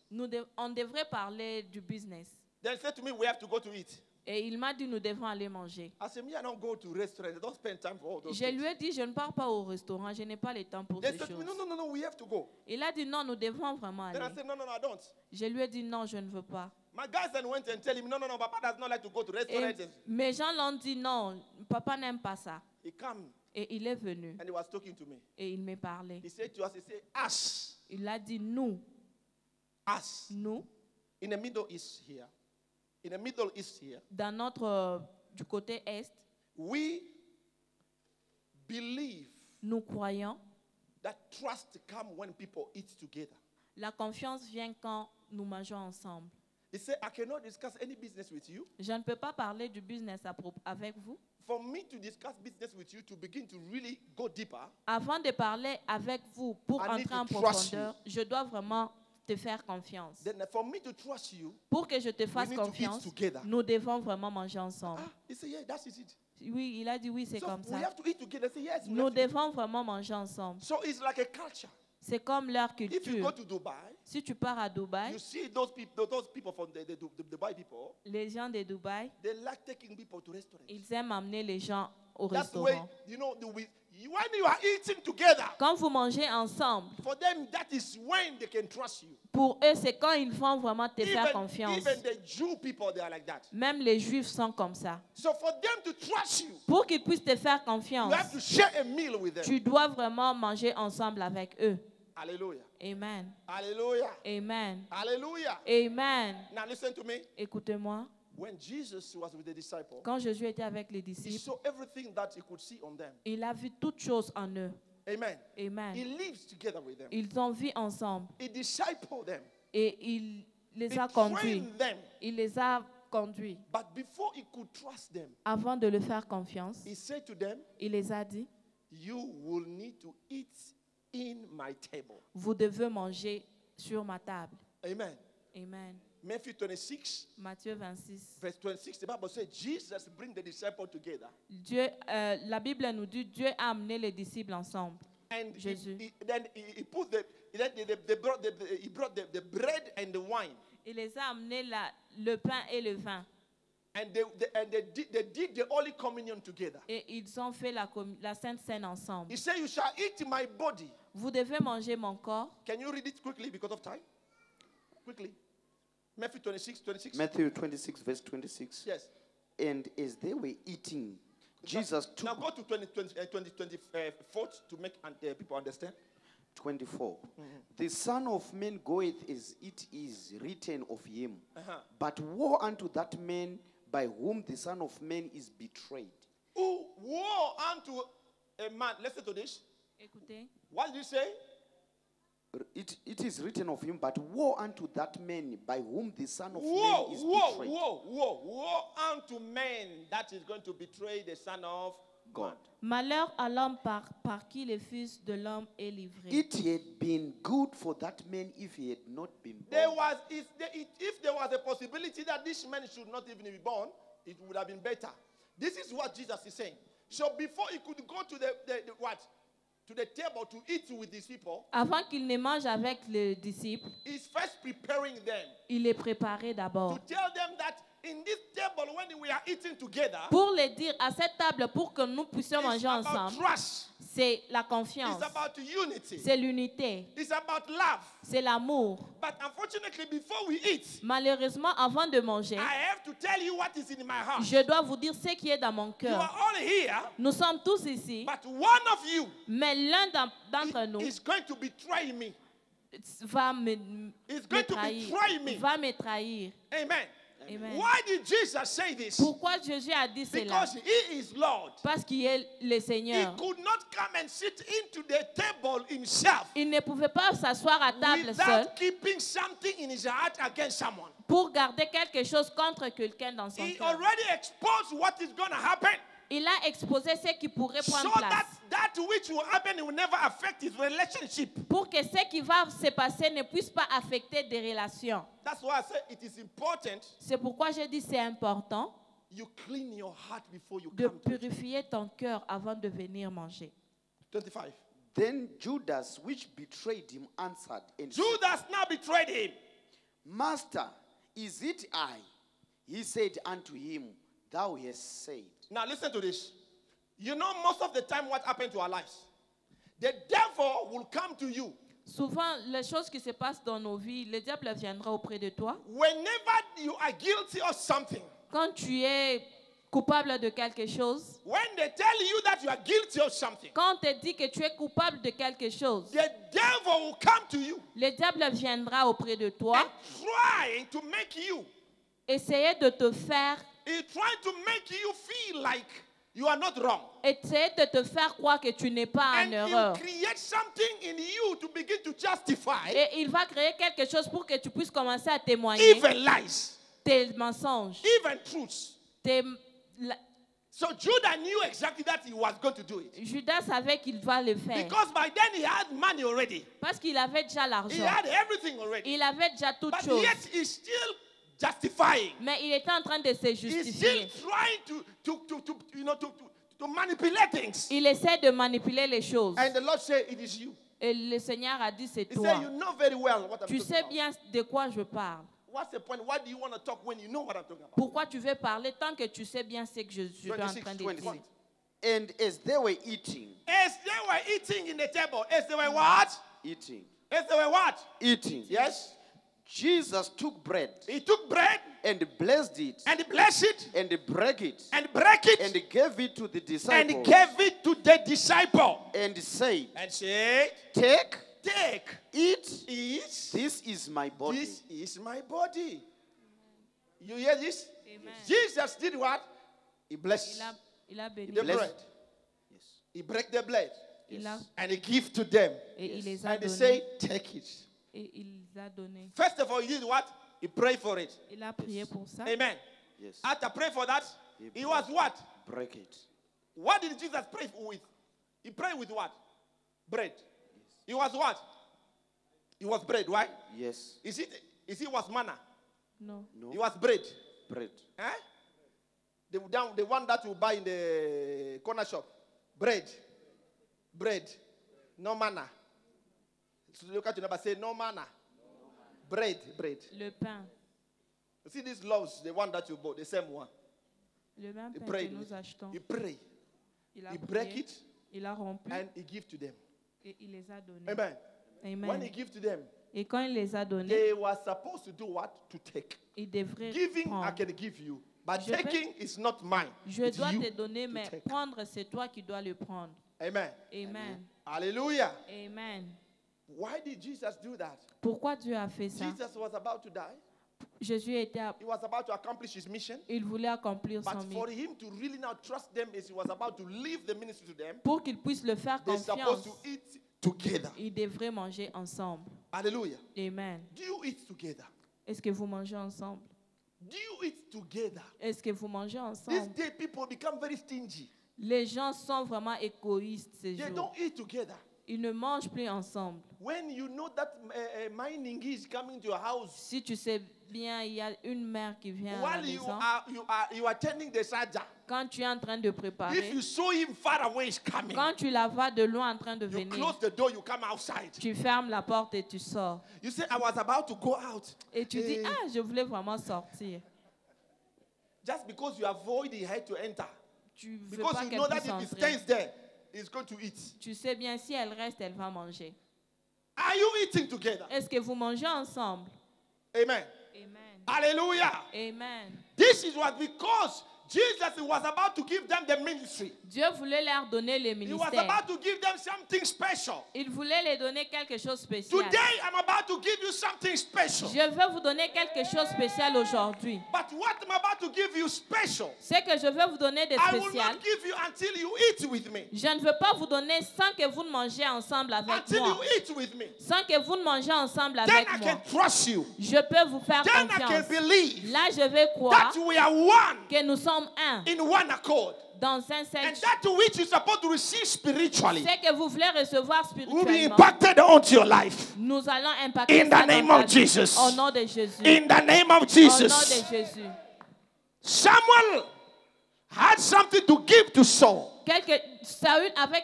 On devrait parler du business. Then he said to me, we have to go to eat. Et il m'a dit, nous devons aller manger. I said, me, I don't go to restaurants. I don't spend time for all those Je things. lui ai dit, je ne pars pas au restaurant, je n'ai pas le temps pour They ces said to me, choses. no, we have to go. Il a dit, non, nous devons vraiment Then I aller. said, no, I don't. Je lui ai dit, non, je ne veux pas. My guys then went and tell him, no, Papa does not like to go to Et restaurants. mes gens l'ont dit, non, papa n'aime pas ça. He came Et il est venu and he was talking to me. et il m'a parlé. He said to us, he said, us, Il a dit, nous, in the Middle East here, dans notre, du côté est, we believe nous croyons, that trust comes when people eat together. la confiance vient quand nous mangeons ensemble. He said, I cannot discuss any business with you. Je ne peux pas parler du business avec vous. For me to discuss business with you, to begin to really go deeper, Avant de parler avec vous pour I need entrer en to trust profondeur, je dois vraiment te faire confiance. then for me to trust you, Pour que je te fasse need to eat confiance, together. nous devons vraiment manger ensemble. he said, yeah, that's it. Oui, il a dit oui, c'est So comme we ça. have to eat together. I said, yes, we Nous have to. devons vraiment manger ensemble. So it's like a culture. C'est comme leur If you culture. go to Dubai, Si tu pars à Dubaï, you see those people from the Dubai people, les gens de Dubaï, they like taking people to restaurants. ils aiment amener les gens au That's the way, restaurant. when you are eating together, Quand vous mangez ensemble, for them, that is when they can trust you. pour eux, c'est quand ils vont vraiment te faire confiance. Even the Jew people, they are like that. Même les Juifs sont comme ça. So for them to trust you, Pour qu'ils puissent te faire you confiance, have to share a meal with them. tu dois vraiment manger ensemble avec eux. Hallelujah. Amen. Hallelujah. Amen. Hallelujah. Amen. Now listen to me. Écoutez-moi. When Jesus was with the disciples, Quand Jésus était avec les he disciples, saw everything that he could see on them. il a vu toutes choses en eux. Amen. He Amen. lives together with them. Ils ont vu ensemble He discipled them. et il les He a conduits. trained them. Il les a conduit. But before he could trust them, Avant de le faire confiance, he said to them, il les a dit, you will need to eat in my table. vous devez manger sur ma table. Amen. Amen. Matthew 26, Matthieu 26. verse 26, the Bible says, Jesus bring the disciples together. Dieu, la Bible nous dit, Dieu a amené les disciples ensemble. And Jésus. then he put he brought the bread and the wine. Il les a amenés le pain et le vin. And they did the Holy Communion together. Et ils ont fait la Sainte Seine ensemble. He said, you shall eat my body. Vous devez manger mon corps. Can you read it quickly because of time? Quickly. Matthew 26. Matthew 26, verse 26. Yes. And as they were eating, Jesus took Now go to 24 to make people understand. 24. The Son of Man goeth as it is written of him. But woe unto that man by whom the Son of Man is betrayed. Who woe unto a man. Listen to this. Écoutez. What did you say? It is written of him, but woe unto that man by whom the Son of Man is betrayed. Woe unto man that is going to betray the Son of God. Malheur à l'homme par qui le Fils de l'homme est livré. It had been good for that man if he had not been There born. was, if there was a possibility that this man should not even be born, it would have been better. This is what Jesus is saying. So before he could go to to the table to eat with these people, Avant qu'il ne mange avec les disciples, he's first preparing them il les préparait d'abord. to tell them that in this table, when we are eating together, Pour les dire à cette table, pour que nous puissions it's manger about ensemble, trust, c'est la confiance, it's about unity, c'est l'unité, it's about love. c'est l'amour. But unfortunately, before we eat, Malheureusement, avant de manger, I have to tell you what is in my heart. je dois vous dire ce qui est dans mon You cœur. are all here, Nous sommes tous ici, but one of you mais l'un d'entre nous is going to betray me. va me Is going to trahir. betray me. Va me trahir. Amen. Amen. Why did Jesus say this? Pourquoi Jésus a dit cela? Because he is Lord. Parce qu'il est le He Seigneur. could not come and sit into the table himself Il ne pouvait pas s'asseoir à table seul without keeping something in his heart against someone. pour garder quelque chose contre quelqu'un dans son He cœur. already exposed what is going to happen Il a exposé ce qui pourrait so prendre place. that which will happen will never affect his relationship. Pour que ce qui va se passer ne puisse pas affecter des relations. That's why I say it is important C'est pourquoi je dis c'est important you clean your heart before you de come to it. purifier ton cœur avant de venir manger. 25. Then Judas, which betrayed him, answered and said, Judas now betrayed him. Master, is it I? He said unto him, Thou hast said. Now listen to this. You know most of the time what happened to our lives? The devil will come to you Souvent, les choses qui se passent dans nos vies, le diable viendra auprès de toi. whenever you are guilty of something. Quand tu es coupable de quelque chose, When they tell you that you are guilty of something, quand on te dit que tu es coupable de quelque chose, the devil will come to you le diable viendra auprès de toi, and trying to make you, essayer de te faire, he's trying to make you feel like you are not wrong. essayer de te faire croire que tu n'es pas en And erreur. he'll create something in you to begin to justify Et il va créer quelque chose pour que tu puisses commencer à témoigner even lies, tes mensonges. even truths. la- So Judah knew exactly that he was going to do it. Judas savait qu'il va le faire. Because by then he had money already. Parce qu'il avait déjà He l'argent. had everything already. Il avait déjà toutes But choses. yet he's still justifying. Mais il était en train de se He's still justifier. trying to manipulate things. Il essaie de manipuler les choses. And the Lord said, it is you. Et le Seigneur a dit, c'est He toi. said, you know very well what I'm Tu talking sais about. bien de quoi je parle. What's the point? Why do you want to talk when you know what I'm talking about? Pourquoi tu veux parler tant que tu sais bien ce que je suis en 26, train de 26. dire. And as they were eating, As they were eating in the table, as they were what? eating, As they were what? eating, Yes. Jesus took bread He took bread and blessed it and he blessed it and broke it and broke it and gave it to the and disciples gave it to the disciple and said, and said, Take, take, eat, eat. this is my body. This is my body. You hear this? Amen. Jesus did what? He blessed Il a béni. the Bless- bread. He break the bread Il a, and he give to them. et il les a And he donnés. say, take it. Et il les a donnés. First of all, he did what? He prayed for it. Il a prié pour ça. Amen. Yes. After praying for that, He he was what? Break it. What did Jesus pray with? He prayed with what? Bread. He was what? He was bread, right? Yes. Is it was manna? Non. No. It was bread. Bread. Eh? The one that you buy in the corner shop. Bread. Bread. No manna. So look at your neighbor, say no manna. Bread. Bread. Le pain. You see these loaves, the one that you bought, the same one. Le même You pain pray. que nous achetons. You pray. Il a You break prié, it il a rompu and you give to them. et il les a donnés. Amen. Amen. When you give to them, Et quand il les a donnés, they were supposed to do what? To take. il devrait Giving, I prendre. can give you. But Je peux- taking is not mine. Je It's dois you te donner, to mais take. prendre, c'est toi qui dois le prendre. Amen. Amen. Hallelujah. Amen. Why did Jesus do that? Pourquoi Dieu a fait ça? Jesus was about to die. Jésus était He was about to accomplish his mission. il voulait accomplir son But for mission. him to really now trust them as he was about to leave the ministry to them, Pour qu'il puisse le faire they're supposed confiance, to eat together. ils devraient manger ensemble. Hallelujah. Amen. Do you eat together? Est-ce que vous mangez ensemble? Do you eat together? Est-ce que vous mangez These ensemble? days people become very stingy. Les gens sont vraiment égoïstes ces They jours. don't eat together. Ils ne mangent plus ensemble. When you know that mining is coming to your house, Si tu sais bien, il y a une mère qui vient à la while maison. you are tending the charger, Quand tu es en train de if préparer, you saw him far away is coming, quand tu la vois de loin en train de you venir, close the door, you come outside. tu fermes la porte et tu sors. You say, I was about to go out. Et tu dis, Eh, ah, je voulais vraiment sortir. Just because you avoid the head to enter. Tu veux Because pas you qu'elle know that puisse if he entrer. stays there, he's going to eat. Tu sais bien, si elle reste, elle va manger. Are you eating together? Est-ce que vous mangez ensemble? Amen. Amen. Hallelujah. Amen. This is what because Jesus was about to give them the ministry. Dieu voulait leur donner le He was ministère. about to give them something special. Il voulait les donner quelque chose de spécial. Today, I'm about to give you something special. Je veux vous donner quelque chose de spécial aujourd'hui. But what I'm about to give you special, Ce que je veux vous donner de I will spécial, not give you until you eat with me. je ne veux pas vous donner sans que vous ne mangez ensemble avec Until moi. you eat with me. Sans que vous ne mangez ensemble Then avec I moi. can trust you. Je peux vous faire Then I can confiance. believe Là, je vais croire that we are one que nous sommes un in one accord. dans un And seul. that which you're supposed to receive spiritually Ce que vous voulez recevoir will be spirituellement, impacted onto your life. nous allons impacter In ça the name dans ta of vie. Jesus. Au nom de Jésus. In the name of Au nom Jesus. de Jésus. Samuel had something to give to Saul. Samuel avait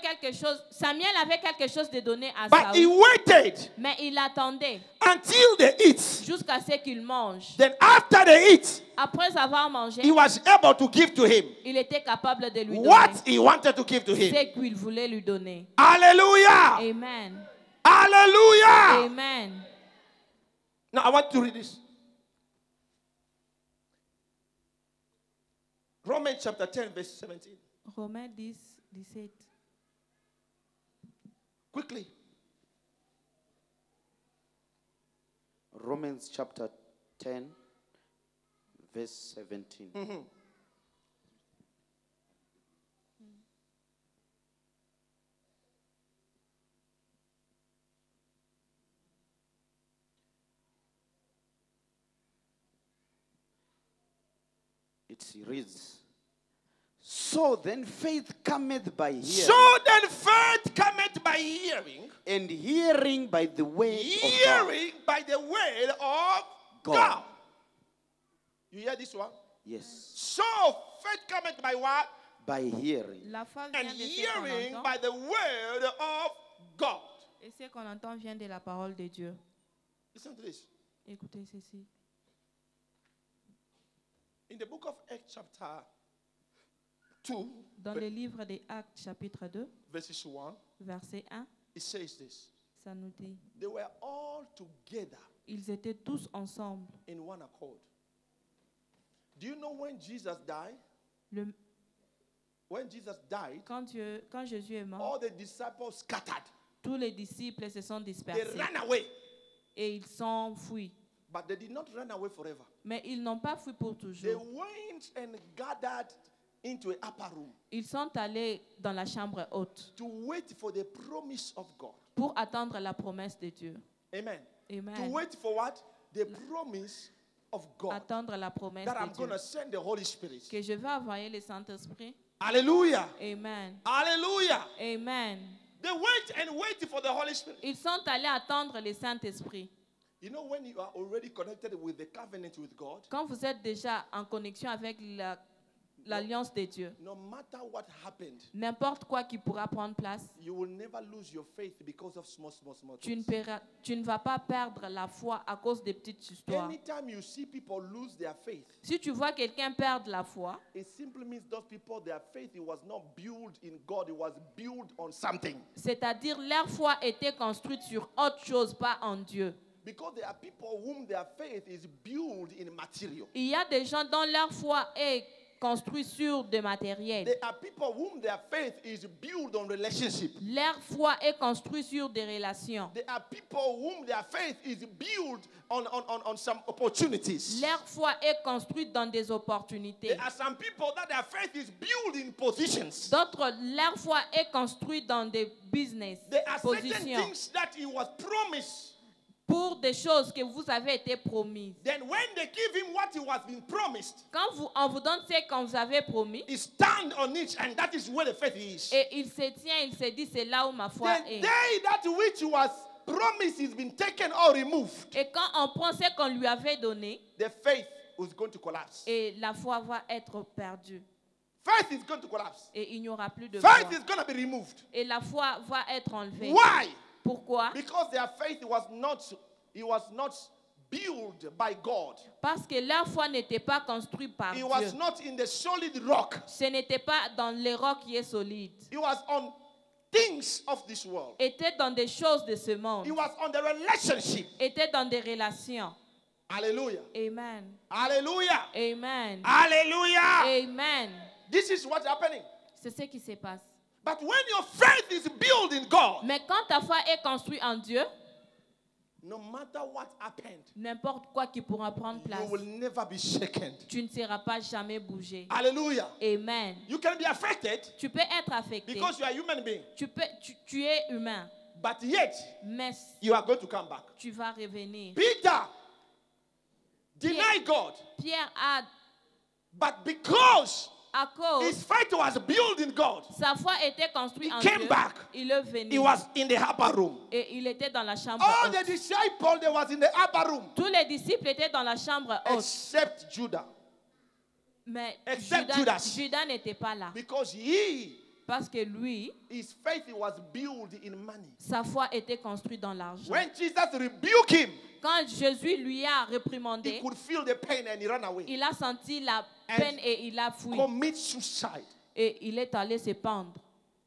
quelque chose de donner à But he Saül. waited Mais il attendait until they eat. jusqu'à ce qu'il mange. Then after they eat, Après avoir mangé, he was able to give to him il était capable de lui donner what he wanted to give to him. ce qu'il voulait lui donner. Hallelujah. Amen. Hallelujah. Amen. Now I want to read this. Romans chapter 10, verse 17. Romains 10, 17. Quickly. Romans chapter 10, verse 17. It reads, so then faith cometh by hearing, So then faith cometh by hearing, and hearing by the word of God. hearing by the word of God. You hear this one? Yes, So faith cometh by what? by hearing. La foi And vient de ce qu'on hearing entend. by the word of God. Et ce qu'on entend vient de la parole de Dieu. Listen to this. Écoutez ceci. In the book of Acts chapter 2, Dans le livre des Actes, chapitre 2, verses 1, verset 1, it says this. ça nous dit, They were all together ils étaient tous ensemble. in one accord. Do you know when Jesus died? Le- When Jesus died, quand Jésus est mort, all the disciples scattered. tous les disciples se sont They dispersés ran away. et ils sont fuis. But they did not run away forever. Mais ils n'ont pas fui pour They toujours. went and gathered into an upper room Ils sont allés dans la chambre haute to wait for the promise of God. pour attendre la promesse de Dieu. Amen. To Amen. wait for what? The promise of God attendre la promesse that I'm de going Dieu. to send the Holy Spirit. Que je vais envoyer le Saint-Esprit. Hallelujah. Amen. Hallelujah. Amen. They wait and wait for the Holy Spirit. Ils sont allés attendre le Saint-Esprit. You know, when you are already connected with the covenant with God, Quand vous êtes déjà en connexion avec l'alliance de Dieu, no matter what happened, n'importe quoi qui pourra prendre place, you will never lose your faith because of small tu things. ne vas pas perdre la foi à cause des petites histoires. Anytime you see people lose their faith, Si tu vois quelqu'un perdre la foi, it simply means those people, their faith, it was not built in God, it was built on something. c'est-à-dire leur foi était construite sur autre chose, pas en Dieu. Because there are people whom their faith is built in material. Il y a des gens dont leur foi est construite sur des matériels. There are people whom their faith is built on relationship. Leur foi est construite sur des relations. There are people whom their faith is built on some opportunities. Leur foi est construite dans des opportunités. There are some people that their faith is built in positions. D'autres, leur foi est construite dans des business, There are certain positions, things that he was promised. pour des choses que vous avez été promises. Then when they give him what he was been promised, Quand on vous donne ce qu'on vous avait promis, he stand on it, and that is where the faith is. et il se tient, il se dit, c'est là où ma foi The est. day that which was promised is been taken or removed, Et quand on prend ce qu'on lui avait donné, the faith is going to collapse. et la foi va être perdue. Faith is going to collapse. Et il n'y aura plus de foi. Faith is going to be removed. Et la foi va être enlevée. Why? Pourquoi? Because their faith was not built by God. Parce que leur foi n'était pas construite par It Dieu. was not in the solid rock. Ce n'était pas dans les rocs qui est solide. It was on things of this world. Était dans des choses de ce monde. It was on the relationship. Était dans des relations. Hallelujah. Amen. Hallelujah. Amen. Hallelujah. Amen. This is what's happening. C'est ce qui se passe. But when your faith is built in God, Mais quand ta foi est construite en Dieu, no matter what happened, n'importe quoi qui pourra prendre place, you will never be shaken. tu ne seras pas jamais bougé. Hallelujah. Amen. You can be affected Tu peux être affecté. because you are a human being, Tu es humain. but yet Mais you are going to come back. tu vas revenir. Peter denied God, Pierre a, but because à cause, his faith was built in God, sa foi était construite he en came Dieu. back. Il est venu. He was in the upper room. Et il était dans la chambre All haute. the disciples, they was in the upper room, Tous les disciples étaient dans la chambre haute. except Judah, Mais Except Judas. Judas n'était pas là. because Parce que lui, his faith was built in money. sa foi était construite dans l'argent. When Jesus rebuked him, Quand Jésus lui a he réprimandé, could feel the pain and he ran away. il a senti la And peine et il a fui. Commit suicide. Et il est allé se pendre.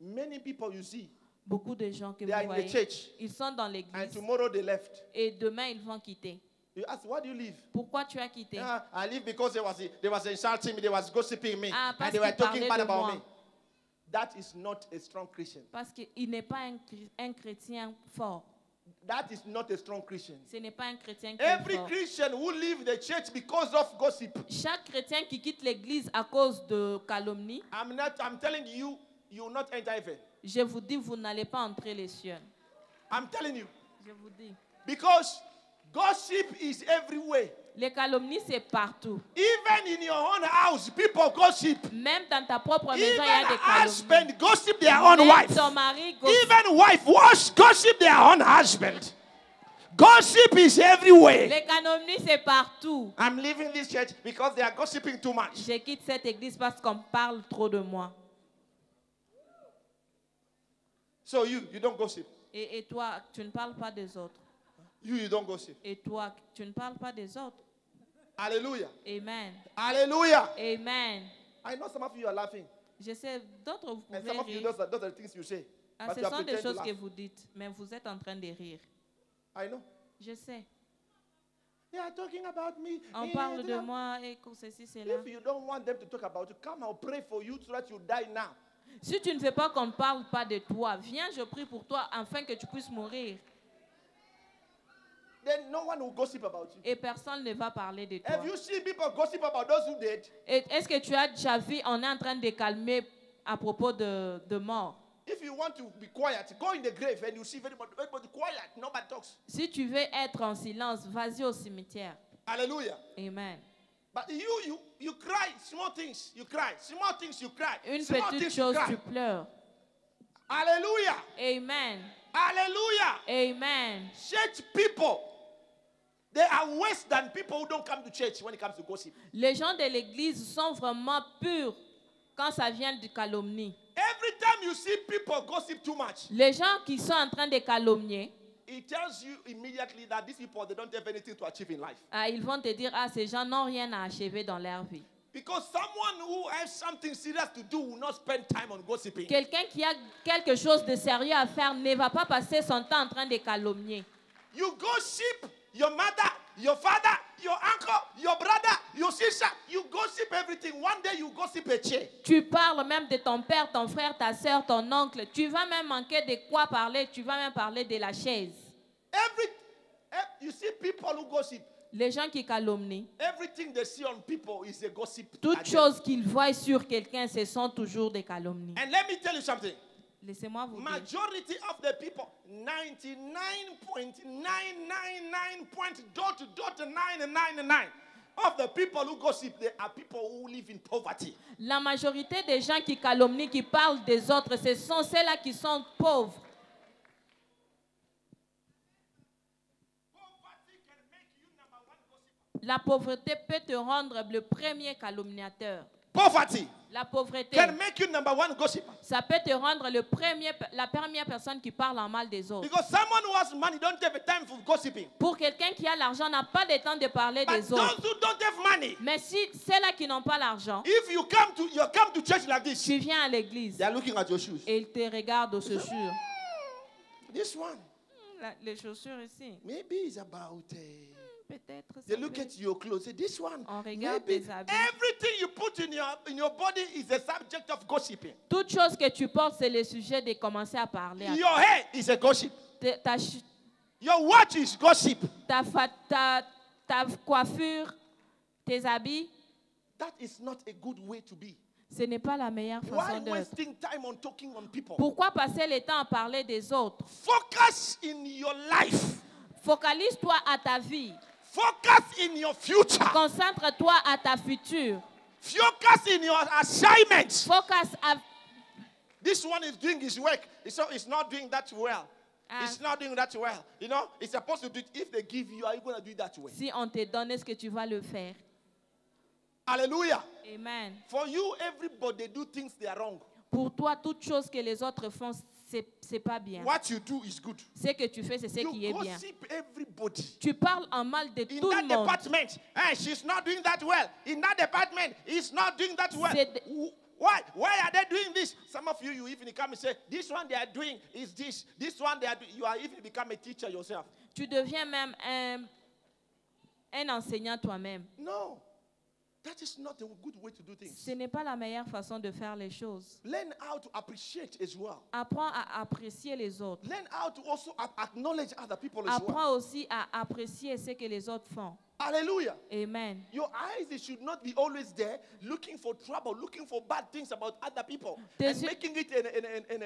Many people you see, Beaucoup de gens que they are vous in the voyez, church, ils sont dans and l'église. tomorrow they left. Et demain, ils vont quitter. You ask, why do you leave? Pourquoi tu as quitté? I leave because they was insulting me, they was gossiping me, Ah, parce and they were qu'ils talking parlaient bad de about moi. me. That is not a strong Christian. Parce qu'il n'est pas un chrétien fort. That is not a strong Christian. Ce n'est pas un chrétien qui est Every fort. Christian who leave the church because of gossip, Chaque chrétien qui quitte l'église à cause de calomnie, I'm telling you, you will not enter heaven. je vous dis, vous n'allez pas entrer les cieux. I'm telling you. Je vous dis. Because gossip is everywhere. Les calomnies, c'est partout. Even in your own house, people gossip. Même dans ta propre maison, il y Even a des calomnies. husband gossip their own Même wife. ton mari gossip. Even wife gossip their own husband. Gossip is everywhere. Les calomnies, c'est partout. I'm leaving this church because they are gossiping too much. Je quitte cette église parce qu'on parle trop de moi. So you don't gossip. Et toi, tu ne parles pas des autres. You don't gossip. Et toi, tu ne parles pas des autres. Hallelujah. Amen. Hallelujah. Amen. I know some of you are laughing. Je sais, d'autres, vous And pouvez some of you, rire. those are the things you say. Ah, But ce you are sont des pretending to choses que laugh. vous dites, mais vous êtes en train de rire. I know. Je sais. They are talking about me. On parle de moi et que ceci, cela. If you don't want them to talk about you, come I'll pray for you so that you die now. Si tu ne veux pas qu'on ne parle pas de toi, viens, je prie pour toi afin que tu puisses mourir. Then no one will gossip about you. Et personne ne va parler de toi. Have you seen people gossip about those who dead? Et est-ce que tu as déjà vu, on est en train de calmer à propos de mort? If you want to be quiet, go in the grave and you see everybody quiet. Nobody talks. Si tu veux être en silence, vas-y au cimetière. Hallelujah. Amen. But you cry, small things, you cry. Small things, you cry. Une Small petite things, you chose, cry. tu pleures. Hallelujah. Amen. Hallelujah. Amen. Church people, they are worse than people who don't come to church when it comes to gossip. Les gens de l'église sont vraiment purs quand ça vient de calomnie. Every time you see people gossip too much, Les gens qui sont en train de calomnier, it tells you immediately that these people, they don't have anything to achieve in life. ils vont te dire, ces gens n'ont rien à achever dans leur vie. Because someone who has something serious to do will not spend time on gossiping. Quelqu'un qui a quelque chose de sérieux à faire ne va pas passer son temps en train de calomnier. You gossip your mother, your father, your uncle, your brother, your sister. You gossip everything. One day you gossip a chair. Tu parles même de ton père, ton frère, ta soeur, ton oncle. Tu vas même manquer de quoi parler. Tu vas même parler de la chaise. You see people who gossip. Les gens qui calomnient, Everything they see on people is a gossip. toute again. chose qu'ils voient sur quelqu'un, ce sont toujours des calomnies. And let me tell you something. Laissez-moi vous dire. Majority of the people, 99.999.999 of the people who gossip, they are people who live in poverty. La majorité des gens qui calomnient, qui parlent des autres, ce sont ceux-là qui sont pauvres. La pauvreté peut te rendre le premier calomniateur. Poverty La pauvreté, can make you number one gossiper. ça peut te rendre la première personne qui parle en mal des autres. Because someone who has money don't have a time for gossiping. Pour quelqu'un qui a l'argent, n'a pas le temps de parler But des those autres. who don't have money, Mais si ceux-là qui n'ont pas l'argent, if you come to church like this, tu viens à l'église they are looking at your shoes. et ils te regardent aux chaussures. This one, Les chaussures ici, maybe it's about. peut-être. They ça look peut- at your clothes. Say, this one, On regarde maybe tes habits. everything you put in your body is a subject of gossiping. Toute chose que tu portes, c'est le sujet de commencer à parler. Your hair is a gossip. Ta Your watch is gossip. ta coiffure, tes habits, That is not a good way to be. ce n'est pas la meilleure Why façon d'être. wasting time on talking on people? Pourquoi passer le temps à parler des autres? Focus in your life. Focalise-toi à ta vie. Focus in your future. Concentre-toi à ta future. Focus in your assignments. Focus à... This one is doing his work. It's not doing that well. It's not doing that well. You know, it's supposed to do it. If they give you, are you going to do it that way? Si on te donne, est-ce que tu vas le faire? Hallelujah. Amen. For you, everybody do things they are wrong. Pour toi, toute chose que les autres font, c'est pas bien. What you do is good. Ce que tu fais, c'est ce qui You est bien. gossip everybody. Tu parles en mal de In tout that le monde. department, she's not doing that well. In that department, he's not doing that well. C'est- Why? Why are they doing this? Some of you even come and say, this one they are doing is this. This one they are doing. You are even become a teacher yourself. Tu deviens même un enseignant toi-même. No. That is not a good way to do things. Ce n'est pas la meilleure façon de faire les choses. Learn how to appreciate as well. Apprends à apprécier les autres. Learn how to also acknowledge other people as well. Apprends aussi à apprécier ce que les autres font. Hallelujah. Amen. Your eyes, they should not be always there looking for trouble, looking for bad things about other people, Tes and yeux- making it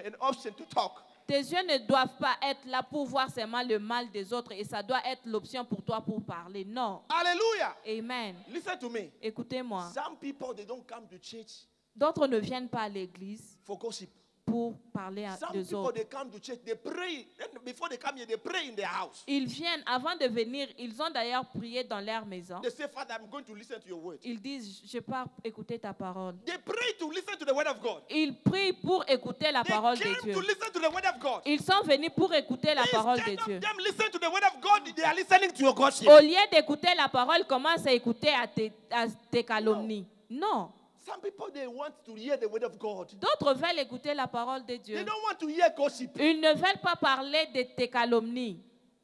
an option to talk. Tes yeux ne doivent pas être là pour voir seulement le mal des autres et ça doit être l'option pour toi pour parler. Non. Hallelujah. Amen. Listen to me. Écoutez-moi. Some people, they don't come to church D'autres ne viennent pas à l'église for gossip. pour parler Some des people, autres. they come to church, they pray. And before they come here, they pray in their house. Ils viennent, avant de venir, ils ont d'ailleurs prié dans leur maison. They say, Father, I'm going to listen to your word. Ils disent, je pars écouter ta parole. They pray to listen to the word of God. Ils prient pour écouter la They parole de came Dieu. to listen to the word of God. Ils sont venus pour écouter la parole de Instead Dieu. of them listen to the word of God, they are listening to your gossip. Au lieu d'écouter la parole, commence à écouter à tes calomnies. Non. Some people, they want to hear the word of God. D'autres veulent écouter la parole de They Dieu. don't want to hear gossip. Ils ne veulent pas parler de tes calomnies.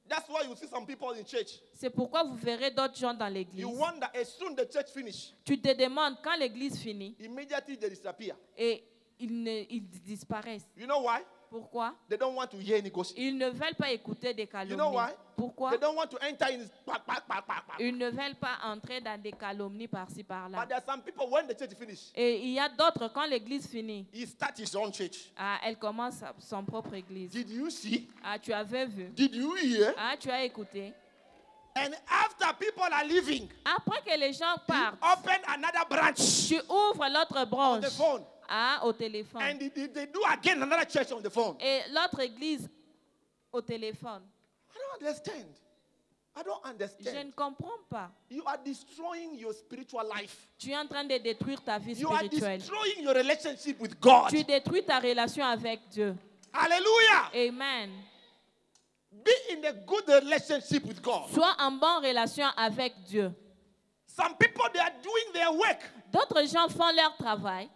That's why you see some people in church. C'est pourquoi vous verrez d'autres gens dans l'église. You wonder, as soon the church finish, Tu te demandes quand l'église finit immediately they disappear. et ils disparaissent. You know why? Pourquoi? They don't want to hear any gossip. Ils ne veulent pas écouter des calomnies. You know why? Pourquoi? They don't want to enter in. Ils ne veulent pas entrer dans des calomnies par-ci par-là. But there are some people, when the church finish, Et il y a d'autres, quand l'église finit, he starts his own church. elle commence son propre église. Did you see? Tu avais vu. Did you hear? Tu as écouté. And after people are leaving, Après que les gens you partent, open another branch tu ouvres l'autre on branche the phone. au téléphone. And they do again another church on the phone. Et l'autre église au téléphone. I don't understand. I don't Je ne understand. comprends pas. You are destroying your spiritual life. Tu es en train de détruire ta vie You are spirituelle. destroying your relationship with God. Tu détruis ta relation avec Dieu. Hallelujah. Amen. Be in a good relationship with God. Sois en bonne relation avec Dieu. Some people, they are doing their work. D'autres gens font leur travail.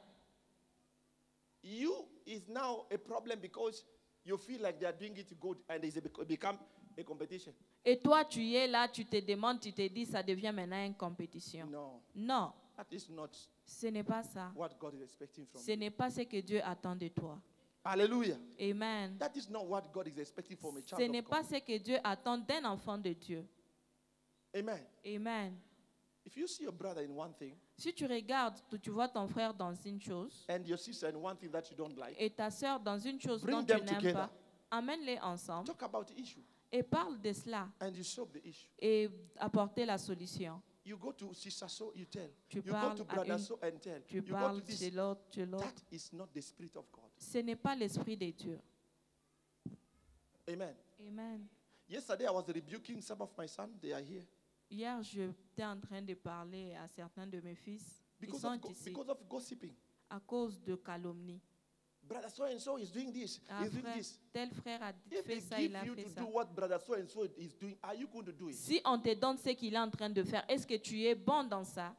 You is now a problem because you feel like they are doing it good and it's become a competition. Et toi, tu es là, tu te demandes, tu te dis, ça devient maintenant une compétition. No, Non, that is not ce n'est pas ça. what God is expecting from Ce you. n'est pas ce que Dieu attend de toi. Hallelujah. Amen. That is not what God is expecting from a Ce child n'est of pas God. ce que Dieu attend d'un enfant de Dieu. Amen. Amen. If you see your brother in one thing Si tu regardes, tu vois ton frère dans une chose and your sister in one thing that you don't like, et ta sœur dans une chose Bring dont tu them n'aimes together. pas, amène-les ensemble talk about the issue et parle de cela and you solve the issue. et apporter la solution. You go to sister so, you tell. Tu You go parles to à brother une- so and tell. Tu You go to parles this. de l'autre, de l'autre. That is not the spirit of God. Ce n'est pas l'esprit de Dieu. Amen. Amen. Yesterday I was rebuking some of my sons. They are here. Hier, j'étais en train de parler à certains de mes fils. Ils sont ici Because of gossiping. à cause de calomnie. Brother so and so is doing this. Un He's doing frère, this. tel frère a If fait they ça, il give a you fait to ça. do what brother so and so is doing, are you going to do it? Si on te donne ce qu'il est en train de faire, est-ce que tu es bon dans ça?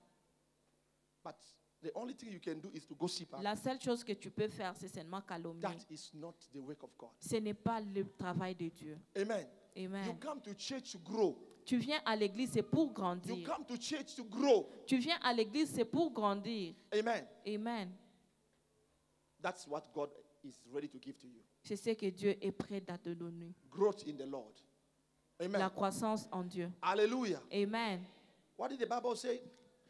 But the only thing you can do is to gossip. La seule chose que tu peux faire, c'est seulement calomnier. That is not the work of God. Ce n'est pas le travail de Dieu. Amen. You Amen. come to church to grow. Tu viens à l'église, c'est pour You grandir. come to church to grow. Tu viens à l'église, c'est pour grandir. Amen. Amen. That's what God is ready to give to you. C'est ce que Dieu est prêt à te donner. Growth in the Lord. Amen. La croissance en Dieu. Hallelujah. Amen. What did the Bible say?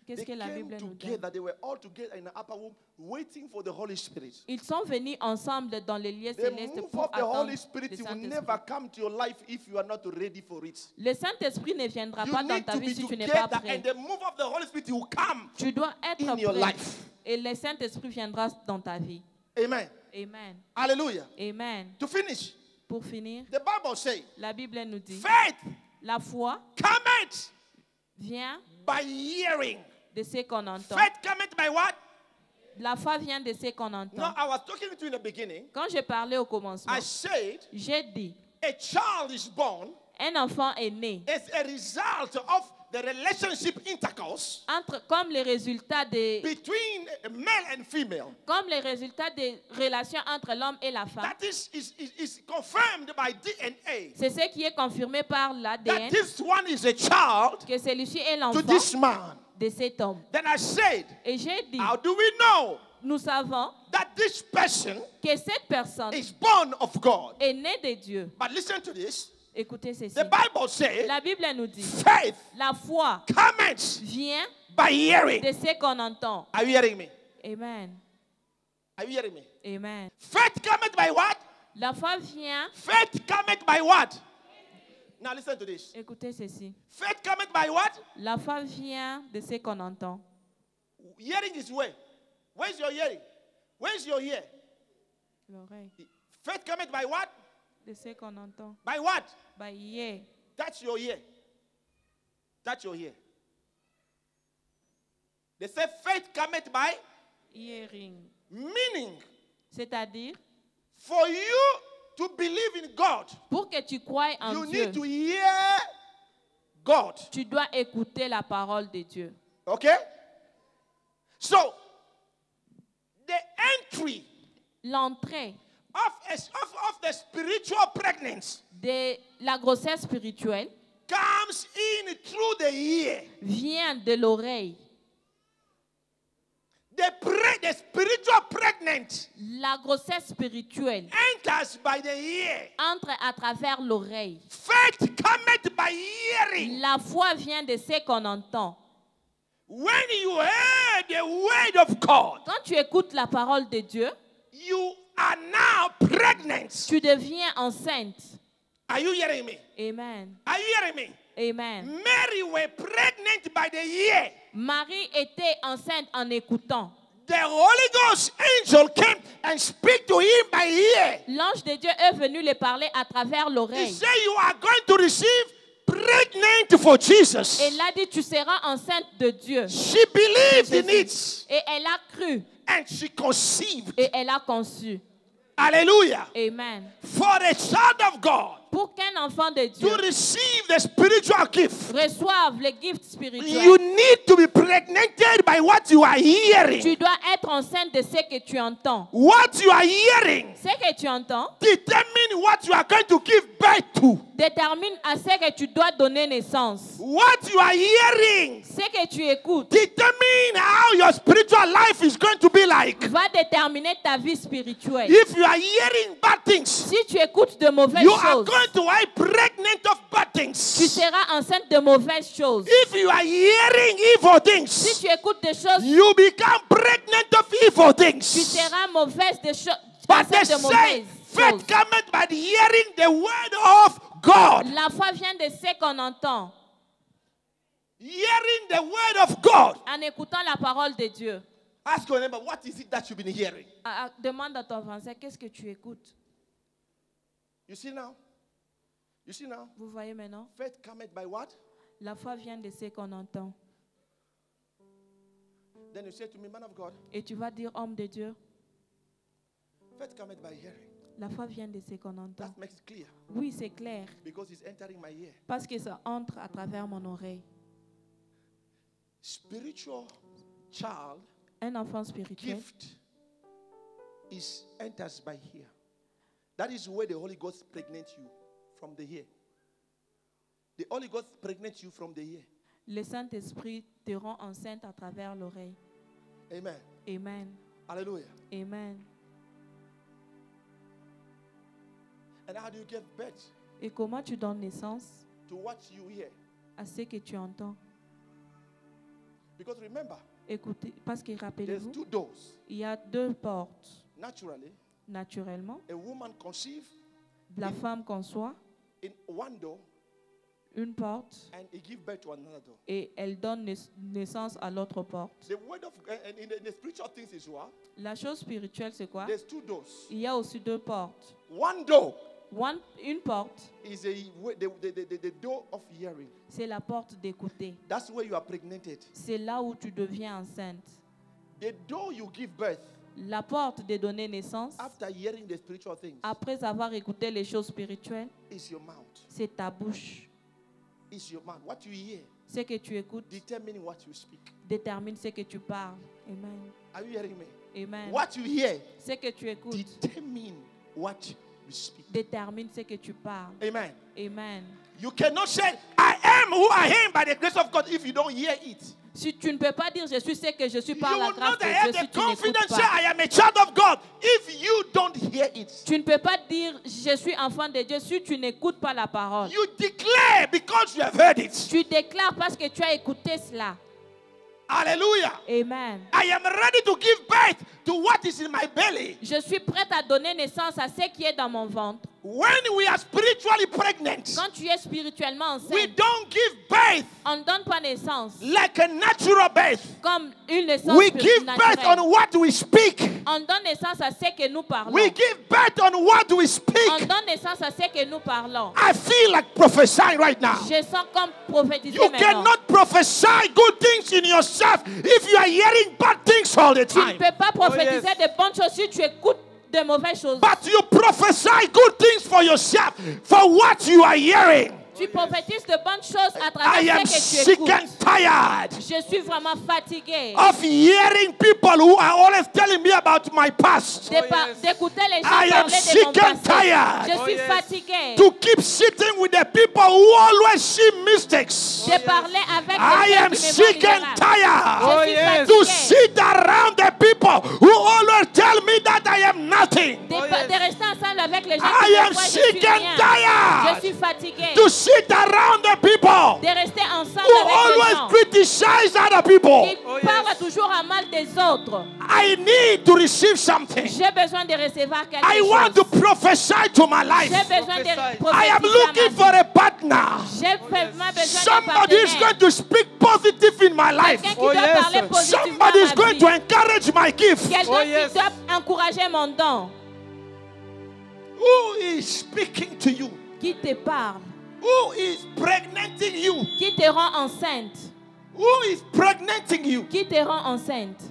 Qu'est-ce They que la came Bible nous dit? together. They were all together in the upper room waiting for the Holy Spirit. Ils sont venus ensemble dans les lieux The célestes move pour of the attendre Holy Spirit le will Saint-Esprit. never come to your life if you are not ready for it. Le Saint-Esprit ne viendra You pas dans need ta to vie be si tu n'es pas together prêt. and the move of the Holy Spirit will come Tu dois être in your prêt. life. Et le Saint-Esprit viendra dans ta vie. Amen. Amen. Hallelujah. Amen. To finish, Pour finir, the Bible says, la Bible nous dit, faith la foi cometh vient by hearing. de ce qu'on entend. Faith cometh by what? La foi vient de ce qu'on No, entend. I was talking to you in the beginning. Quand j'ai parlé au commencement, I said j'ai dit, a child is born un enfant est né as a result of the relationship intercourse comme les résultats des between a male and female. comme les résultats des relations entre l'homme et la femme. That is confirmed by DNA. C'est ce qui est confirmé par That l'ADN this one is a child que celui-ci est to l'enfant this man. de cet homme. Then I said, Et j'ai dit, how do we know nous savons that this person que cette personne is born of God? est née de Dieu. But listen to this. Écoutez ceci. The Bible says, La Bible nous dit, faith la foi cometh vient by hearing. de ce qu'on entend. Are you hearing me? Amen. Are you hearing me? Amen. Faith cometh by what? La foi vient, Faith cometh by what? Now listen to this. écoutez ceci. Faith cometh by what? La foi vient de ce qu'on entend. Hearing is where? Where's your hearing? Where's your ear? L'oreille. Faith cometh by what? De ce qu'on entend. By what? By ear. That's your ear. That's your ear. They say faith cometh by Hearing. meaning. C'est-à-dire, For you to believe in God, pour que tu croies en you Dieu, need to hear God. tu dois écouter la parole de Dieu. Okay? So, the entry L'entrée of the spiritual pregnancy de la grossesse spirituelle comes in through the ear. vient de l'oreille. The spiritual pregnant La grossesse spirituelle enters by the ear. entre à travers l'oreille. Faith cometh by hearing. La foi vient de ce qu'on entend. When you hear the word of God, Quand tu écoutes la parole de Dieu, you are now pregnant. tu deviens enceinte. Are you hearing me? Amen. Are you hearing me? Amen. Mary was pregnant by the ear. Marie était enceinte en écoutant. The Holy Ghost angel came and speak to him by ear. L'ange de Dieu est venu lui parler à travers He l'oreille. said, you are going to receive pregnant for Jesus. Et il a dit, tu seras enceinte de Dieu. She believed in it Et elle a cru. and she conceived. Et elle a conçu. Hallelujah. Amen. For a child of God Pour qu'un enfant de Dieu to receive the spiritual gift, reçoive le gift you spirituel, need to be pregnated by what you are hearing. tu dois être enceinte de ce que tu entends. What you are hearing Ce que tu entends determine what you are going to give birth to. détermine à ce que tu dois donner naissance. What you are hearing Ce que tu écoutes determine how your spiritual life is going to be like. va déterminer ta vie spirituelle. If you are hearing bad things, Si tu écoutes de mauvaises you are choses, going to be pregnant of bad tu things. seras enceinte de mauvaises choses. If you are hearing evil Si things, tu écoutes des choses, you become pregnant of evil tu things. seras mauvaise des choses. But they Enceinte de say mauvaises faith choses. cometh by the hearing the word of God. La foi vient de ce qu'on entend Hearing the word of God. en écoutant la parole de Dieu. Ask your neighbor, what is it that you've been hearing? Demande à ton français, qu'est-ce que tu écoutes? You see now? You see now? Vous voyez maintenant? Faith cometh by what? La foi vient de ce qu'on entend. Then you say to me, man of God, Et tu vas dire, homme de Dieu, faith cometh by hearing. la foi vient de ce qu'on entend. That makes it clear Oui, c'est clair, because it's entering my ear. parce que ça entre à travers mon oreille. Spiritual child Un enfant spirituel gift enters by here. That is where the Holy Ghost pregnates you from the ear. The Holy Ghost pregnates you from the ear. Le Saint-Esprit te rend enceinte à travers l'oreille. Amen. Amen. Hallelujah. Amen. And how do you give birth? Et comment tu donnes naissance To what you hear. à ce que tu entends? Because remember, Écoutez, parce que there's rappelez-vous, two doors. il y a deux portes. Naturally, Naturellement, a woman conceives la femme conçoit in one door une porte and he gives birth to another door. et elle donne naissance à l'autre porte. The word of and in the spiritual things is what? La chose spirituelle, c'est quoi? There's two doors. Il y a aussi deux portes. One door Une porte, is the door of hearing. c'est la porte d'écouter. That's where you are pregnated. C'est là où tu deviens enceinte. The door you give birth La porte de donner naissance, after hearing the spiritual things après avoir écouté les choses spirituelles, is your mouth. c'est ta bouche. Is your mouth. What you hear Ce que tu écoutes determine what you speak. détermine ce que tu parles. Amen. Are you hearing me? Amen. What you hear Ce que tu écoutes determine what you speak. détermine ce que tu parles. Amen. Amen. You cannot say, I am who I am by the grace of God if you don't hear it. Si tu ne peux pas dire je suis ce que je suis You par la will grâce not de have Dieu si the tu n'écoutes confidence say, pas. I am a child of God if you don't hear it. Tu ne peux pas dire je suis enfant de Dieu si tu n'écoutes pas la parole. You declare because you have heard it. Tu déclares parce que tu as écouté cela. Hallelujah. Amen. I am ready to give birth to what is in my belly. Je suis prête à donner naissance à ce qui est dans mon ventre. When we are spiritually pregnant, Quand tu es spirituellement we enceinte, don't give birth on ne donne pas naissance like a natural birth. comme une naissance We give birth naturelle. on what we speak. On donne naissance à ce que nous parlons. We give birth on what we On speak. donne naissance à ce que nous parlons. I feel like prophesying right now. Je sens comme prophétiser You maintenant. cannot prophesy good things in yourself if you are hearing bad things all the Tu ne time. peux pas prophétiser de bonnes choses si tu écoutes de mauvaises choses. But you prophesy good things for yourself for what you are hearing. Tu prophétises de bonnes choses à I travers am ce que tu sick écoutes. and tired Je suis vraiment fatiguée of hearing people who are always telling me about my past. d'écouter les gens I am parler de sick mon and passé. tired. Je suis fatiguée To keep sitting with the people who always see mistakes. de parler avec I les gens am qui me sick voient and misérable. tired Je suis to fatiguée sit around the people who always tell me that I am nothing. de rester ensemble avec les gens I qui me am voient je sick suis and rien. tired Je suis fatiguée to sit around the people de rester ensemble who avec les always gens criticize other people. qui parlent toujours à mal des autres. I need to receive something. J'ai besoin de recevoir quelque I want to chose. prophesy to my J'ai life. besoin de I am prophétiser à looking ma for vie. a partner J'ai vraiment besoin d'un Somebody is partenaire. going to speak positive in my life. Quelqu'un qui doit parler positivement Somebody is à ma going vie. to encourage my gift. Quelqu'un qui doit encourager mon don. Who is speaking to you? Qui te parle. Who is pregnanting you? Qui te rend enceinte. Who is pregnanting you? Qui te rend enceinte.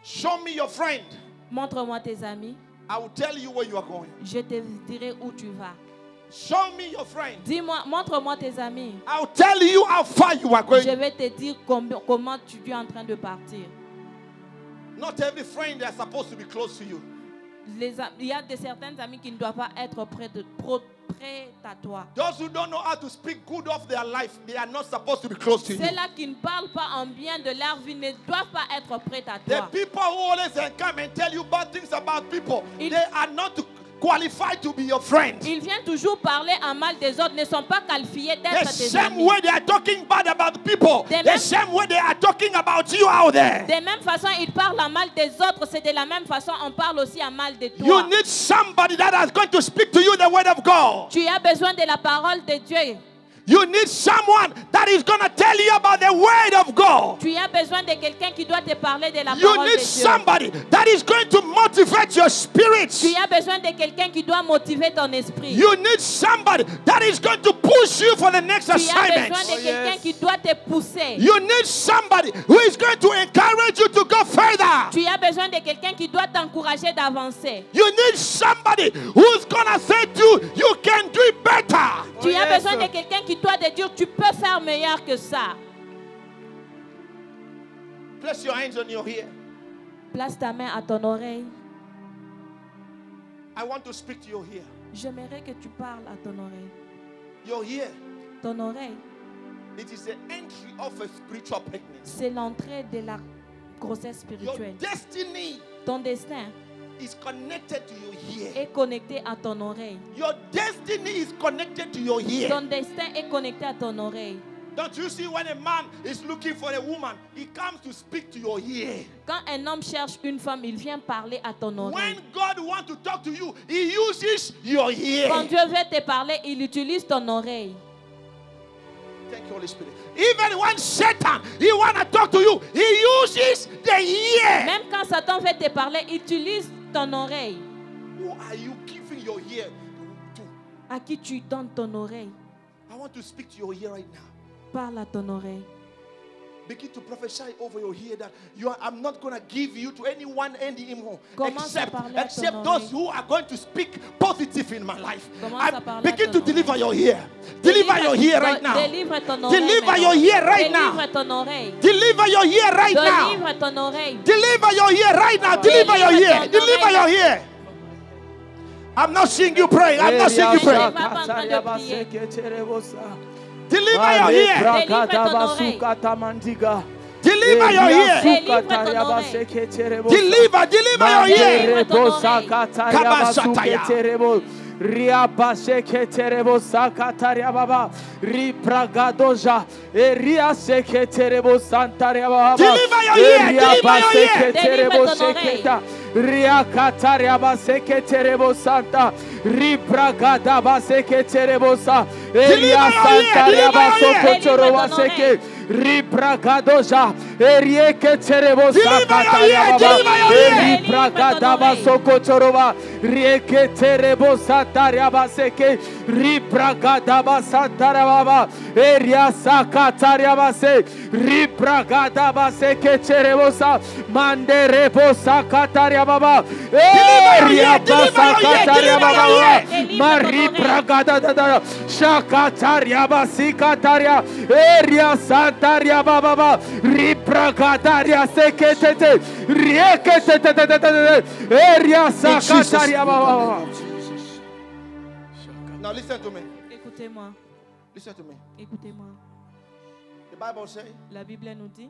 Show me your friend. Montre-moi tes amis. I will tell you where you are going. Je te dirai où tu vas. Show me your friend. Dis-moi, montre-moi tes amis. I will tell you how far you are going. Je vais te dire comment tu es en train de partir. Not every friend is supposed to be close to you. Il y a certains amis qui ne doivent pas être près à toi. Those who don't know how to speak good of their life, they are not supposed to be close to you. Ceux-là qui ne parlent pas en bien de leur vie ne doivent pas être près à The toi. people who always come and tell you bad things about people, It- they are not qualified to be your friend. Ils viennent toujours parler en mal des autres, ne sont pas qualifiés The d'être tes same amis. way they are talking bad about people, The the même- same way they are talking about you out there. De même façon, ils parlent en mal des autres, c'est de la même façon, on parle aussi en mal de You toi. need somebody that is going to speak to you the word of God. Tu as besoin de la parole de Dieu. You need someone that is going to tell you about the word of God. Tu as besoin de quelqu'un qui doit te parler de la You parole de need Dieu. somebody that is going to motivate your spirit. Tu as besoin de quelqu'un qui doit motiver ton esprit. You need somebody that is going to push you for the next Tu as besoin assignment. de quelqu'un qui doit te pousser. You need somebody who is going to encourage you to go further. Tu as besoin de quelqu'un qui doit t'encourager d'avancer. You need somebody who's going to say to you, you can do it better. Tu as besoin de quelqu'un qui doit te dire tu peux faire meilleur que ça. Place your hands on your ear. Place ta main à ton oreille. I want to speak to your ear. J'aimerais que tu parles à ton oreille. Your ear, Ton oreille, it is the entry of a spiritual pregnancy. c'est l'entrée de la grossesse Your spirituelle. destiny Ton destin is connected to your ear. est connecté à ton oreille. Your destiny is connected to your ear. Ton destin est connecté à ton oreille. Don't you see when a man is looking for a woman, he comes to speak to your ear. Quand un homme cherche une femme, il vient parler à ton When oreille. God wants to talk to you, he uses your ear. Quand Dieu veut te parler, il utilise ton oreille. Thank you, Holy Spirit. Even when Satan, he want to talk to you, he uses the ear. Même quand Satan veut te parler, il utilise ton oreille. Who are you giving your ear to? À qui tu donnes ton oreille? I want to speak to your ear right now. Parle à ton oreille. Begin to prophesy over your ear that I'm not going to give you to anyone anymore Commence à except, parler à ton except those oreille. who are going to speak positive in my life. Commence à parler à Begin ton to deliver oreille. your ear. Deliver your ear right now. Délivre ton oreille. Deliver maintenant. your ear right now. Délivre ton oreille. Deliver your ear right now. Délivre ton oreille. Deliver your ear right now. Deliver your Deliver ear. ton Deliver your oreille. ear. I'm not seeing you praying. I'm not seeing you praying. Pas en train de prier. Deliver your ear. Délivre ton oreille. Deliver your ear. Délivre ton oreille. Deliver your ear. Délivre ton oreille. Riabase que terebo sakataria baba ripragadoja eria se que terebo santaria baba Deliver your ear, deliver your ear. que terebo Deliver ton seketa ria kataria base que terebo santa ripragada base que terebo sa eria santaria baso kochoro base que ripragadoja erie que terebo sakataria baba ripragada baso kochoro ba rie que terebo Tariabaseke, Ribragadabasantariababa, Eria Sakatariabase, Ribragadabaseke Cherebosa, Manderebosa Katariababa, Eria Basakatariababa, Maribragadada, Shakatariabasi Kataria, Eria Santariababa, Ribragadaria Sekete, Riekete, Eria Sakatariababa. Now listen to me. Écoutez-moi. Listen to me. Écoutez-moi. The Bible says La Bible nous dit,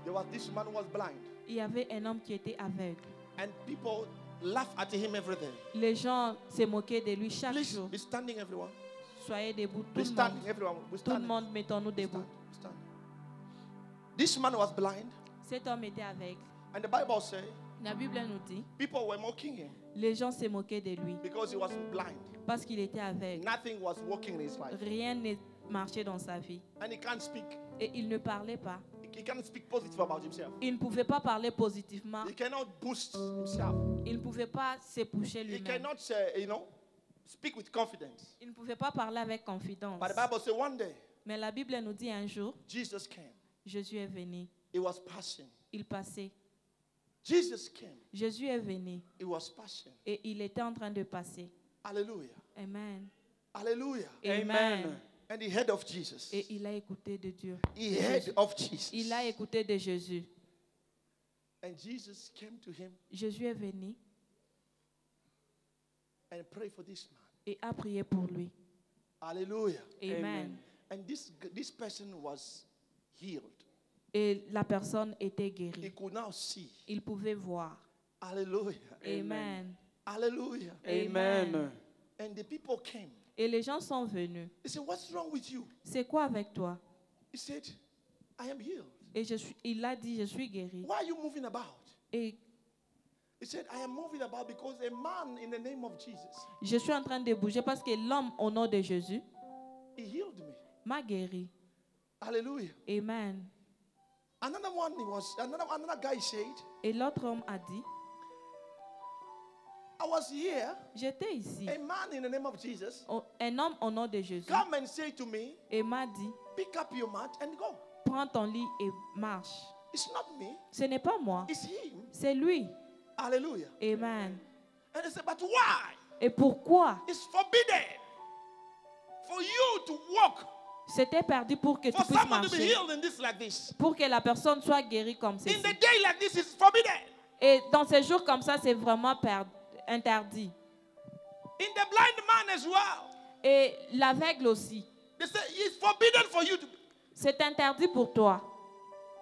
there was this man who was blind, il y avait un homme qui était aveugle. and people laugh at him every day. Les gens se moquaient de lui chaque Please jour. be standing, everyone. Soyez debout, Be tout le standing, monde. everyone. Be Tout le standing. monde, mettons-nous debout. Stand. This man was blind, Cet homme était aveugle. and the Bible says La Bible nous dit, People were mocking him les gens se moquaient de lui because he was blind. parce qu'il était aveugle. Nothing was working in his life. Rien ne marchait dans sa vie. And he can't speak. Et il ne parlait pas. He can't speak positive about himself. Il ne pouvait pas parler positivement. He cannot boost himself. Il ne pouvait pas se pusher He lui-même. cannot, speak with confidence. Il ne pouvait pas parler avec confidence. But the Bible says one day, Mais la Bible nous dit un jour, Jesus came. Jésus est venu. He was passing. Il passait. Jesus came. Jésus est venu. He was passing. Et il était en train de passer. Hallelujah. Amen. Hallelujah. Amen. And he heard of Jesus. Et il a écouté de Dieu. He heard of Jesus. Il a écouté de Jésus. And Jesus came to him Jésus est venu and prayed for this man. et a prié pour lui. Hallelujah. Amen. And this person was healed. Et la personne était He guérie. could now see. Il pouvait voir. Hallelujah. Amen. Hallelujah. Amen. And the people came. Et les gens sont venus. They said, "What's wrong with you?" C'est quoi avec toi? He said, "I am healed." Et il a dit, je suis guéri. Why are you moving about? Et He said, "I am moving about because a man in the name of Jesus, je suis en train de bouger parce que l'homme au nom de Jésus he healed me." m'a guéri. Hallelujah. Amen. Another guy said, Et l'autre homme a dit, "I was here. j'étais ici. A man in the name of Jesus Un homme au nom de Jésus come and say to me, et m'a dit, pick up your mat and go." prends ton lit et marche. It's not me. Ce n'est pas moi, It's him. c'est lui. Hallelujah. Amen. And he said, "But why? Et pourquoi? It's forbidden for you to walk, C'était perdu pour que tu for puisses someone to be marcher, healed in this like this. pour que la personne soit guérie comme In ceci. the day like this, it's forbidden. Et dans ces jours comme ça, c'est vraiment interdit. In the blind man as well. Et l'aveugle aussi. They say it's forbidden for you to." C'est interdit pour toi.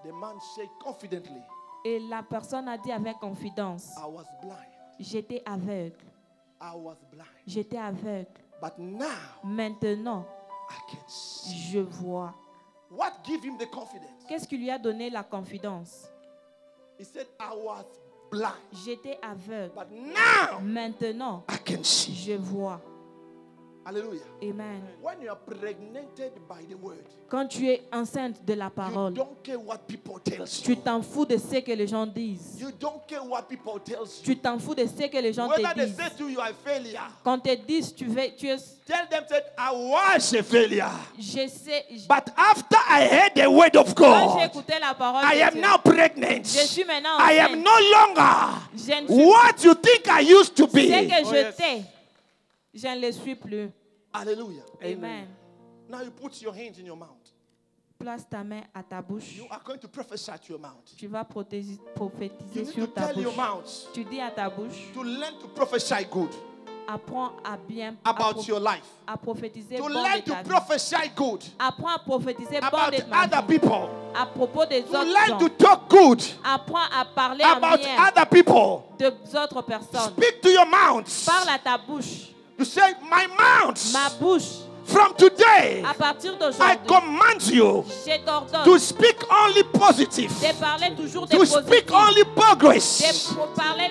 The man said confidently, Et la personne a dit avec confidence, "I was blind. j'étais aveugle. I was blind. J'étais aveugle. But now Maintenant, I can see." je vois. What gave him the confidence? Qu'est-ce qui lui a donné la confidence? He said, "I was blind. J'étais aveugle. But now Maintenant, I can see." je vois. Hallelujah. Amen. When you are pregnated by the word, Quand tu es enceinte de la you parole, don't care what people tell tu you. t'en fous de ce que les gens disent. You don't care what people tell you. Tu t'en fous de ce que les gens Whether te they disent. say to you, "You are a failure," Quand te disent, tu es, tell them that I was a failure. je sais, But after I heard the word of quand j'ai God, écouté la parole I de am Dieu, now pregnant. je suis maintenant I am enceinte. no longer Je ne suis what you think I used to ce be. que j'étais. Je ne le suis plus. Hallelujah. Amen. Now you put your hands in your mouth. Place ta main à ta bouche. You are going to prophesy to your mouth. Tu vas You prophétiser need to sur ta tell your bouche. mouth Tu dis à ta bouche, to learn to prophesy good apprends à bien about your life. à prophétiser To bon learn de to ta vie. prophesy good Apprends à prophétiser bon about de ma other vie. people. À propos des To autres learn to gens. talk good Apprends à parler en about bien other people. des autres personnes. Speak to your mouth. Parle à ta bouche. You say, "My mouth, Ma bouche, from today, à partir I d'aujourd'hui, command you je t'ordonne to speak only positive, de parler toujours des to speak positifs, only progress." de parler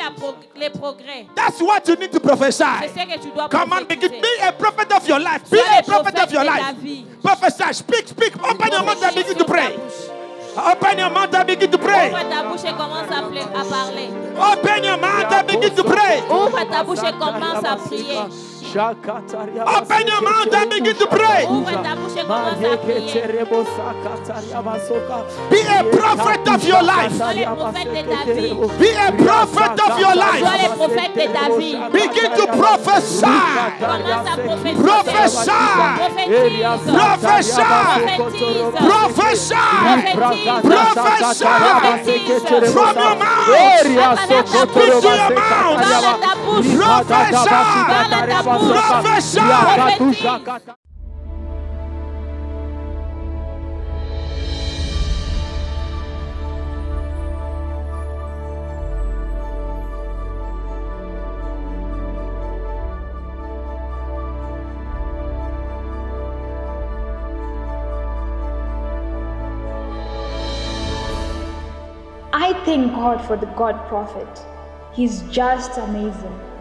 les progrès. That's what you need to C'est prophesy. ce que tu dois Come on, begin. prophétiser. Be a prophet of your life. Be Sois a le prophet of prophète your de ta life. vie. Prophesy. Speak. Open your mouth and begin to Sur ta pray. bouche. Open your mouth and begin to pray. Ouvre ta bouche et commence à parler. Open your mouth and begin to pray. Ouvre ta bouche et commence à prier. Open your mouth and begin to pray. Ouvre ta bouche et commence à prier. Be a prophet of your life. Sois le prophète de ta vie. Be a prophet of your Sois life. le prophète de ta vie. Begin to prophesy. Commence à prophétiser. Prophesy. Prophétise. Prophesy. Prophétise. Prophesy. Prophesy. From your mouth. Speak to your mouth. Parle à ta bouche. Prophesy. Parle à ta bouche. Prophesy. Prophétise. I thank God for the God prophet. He's just amazing.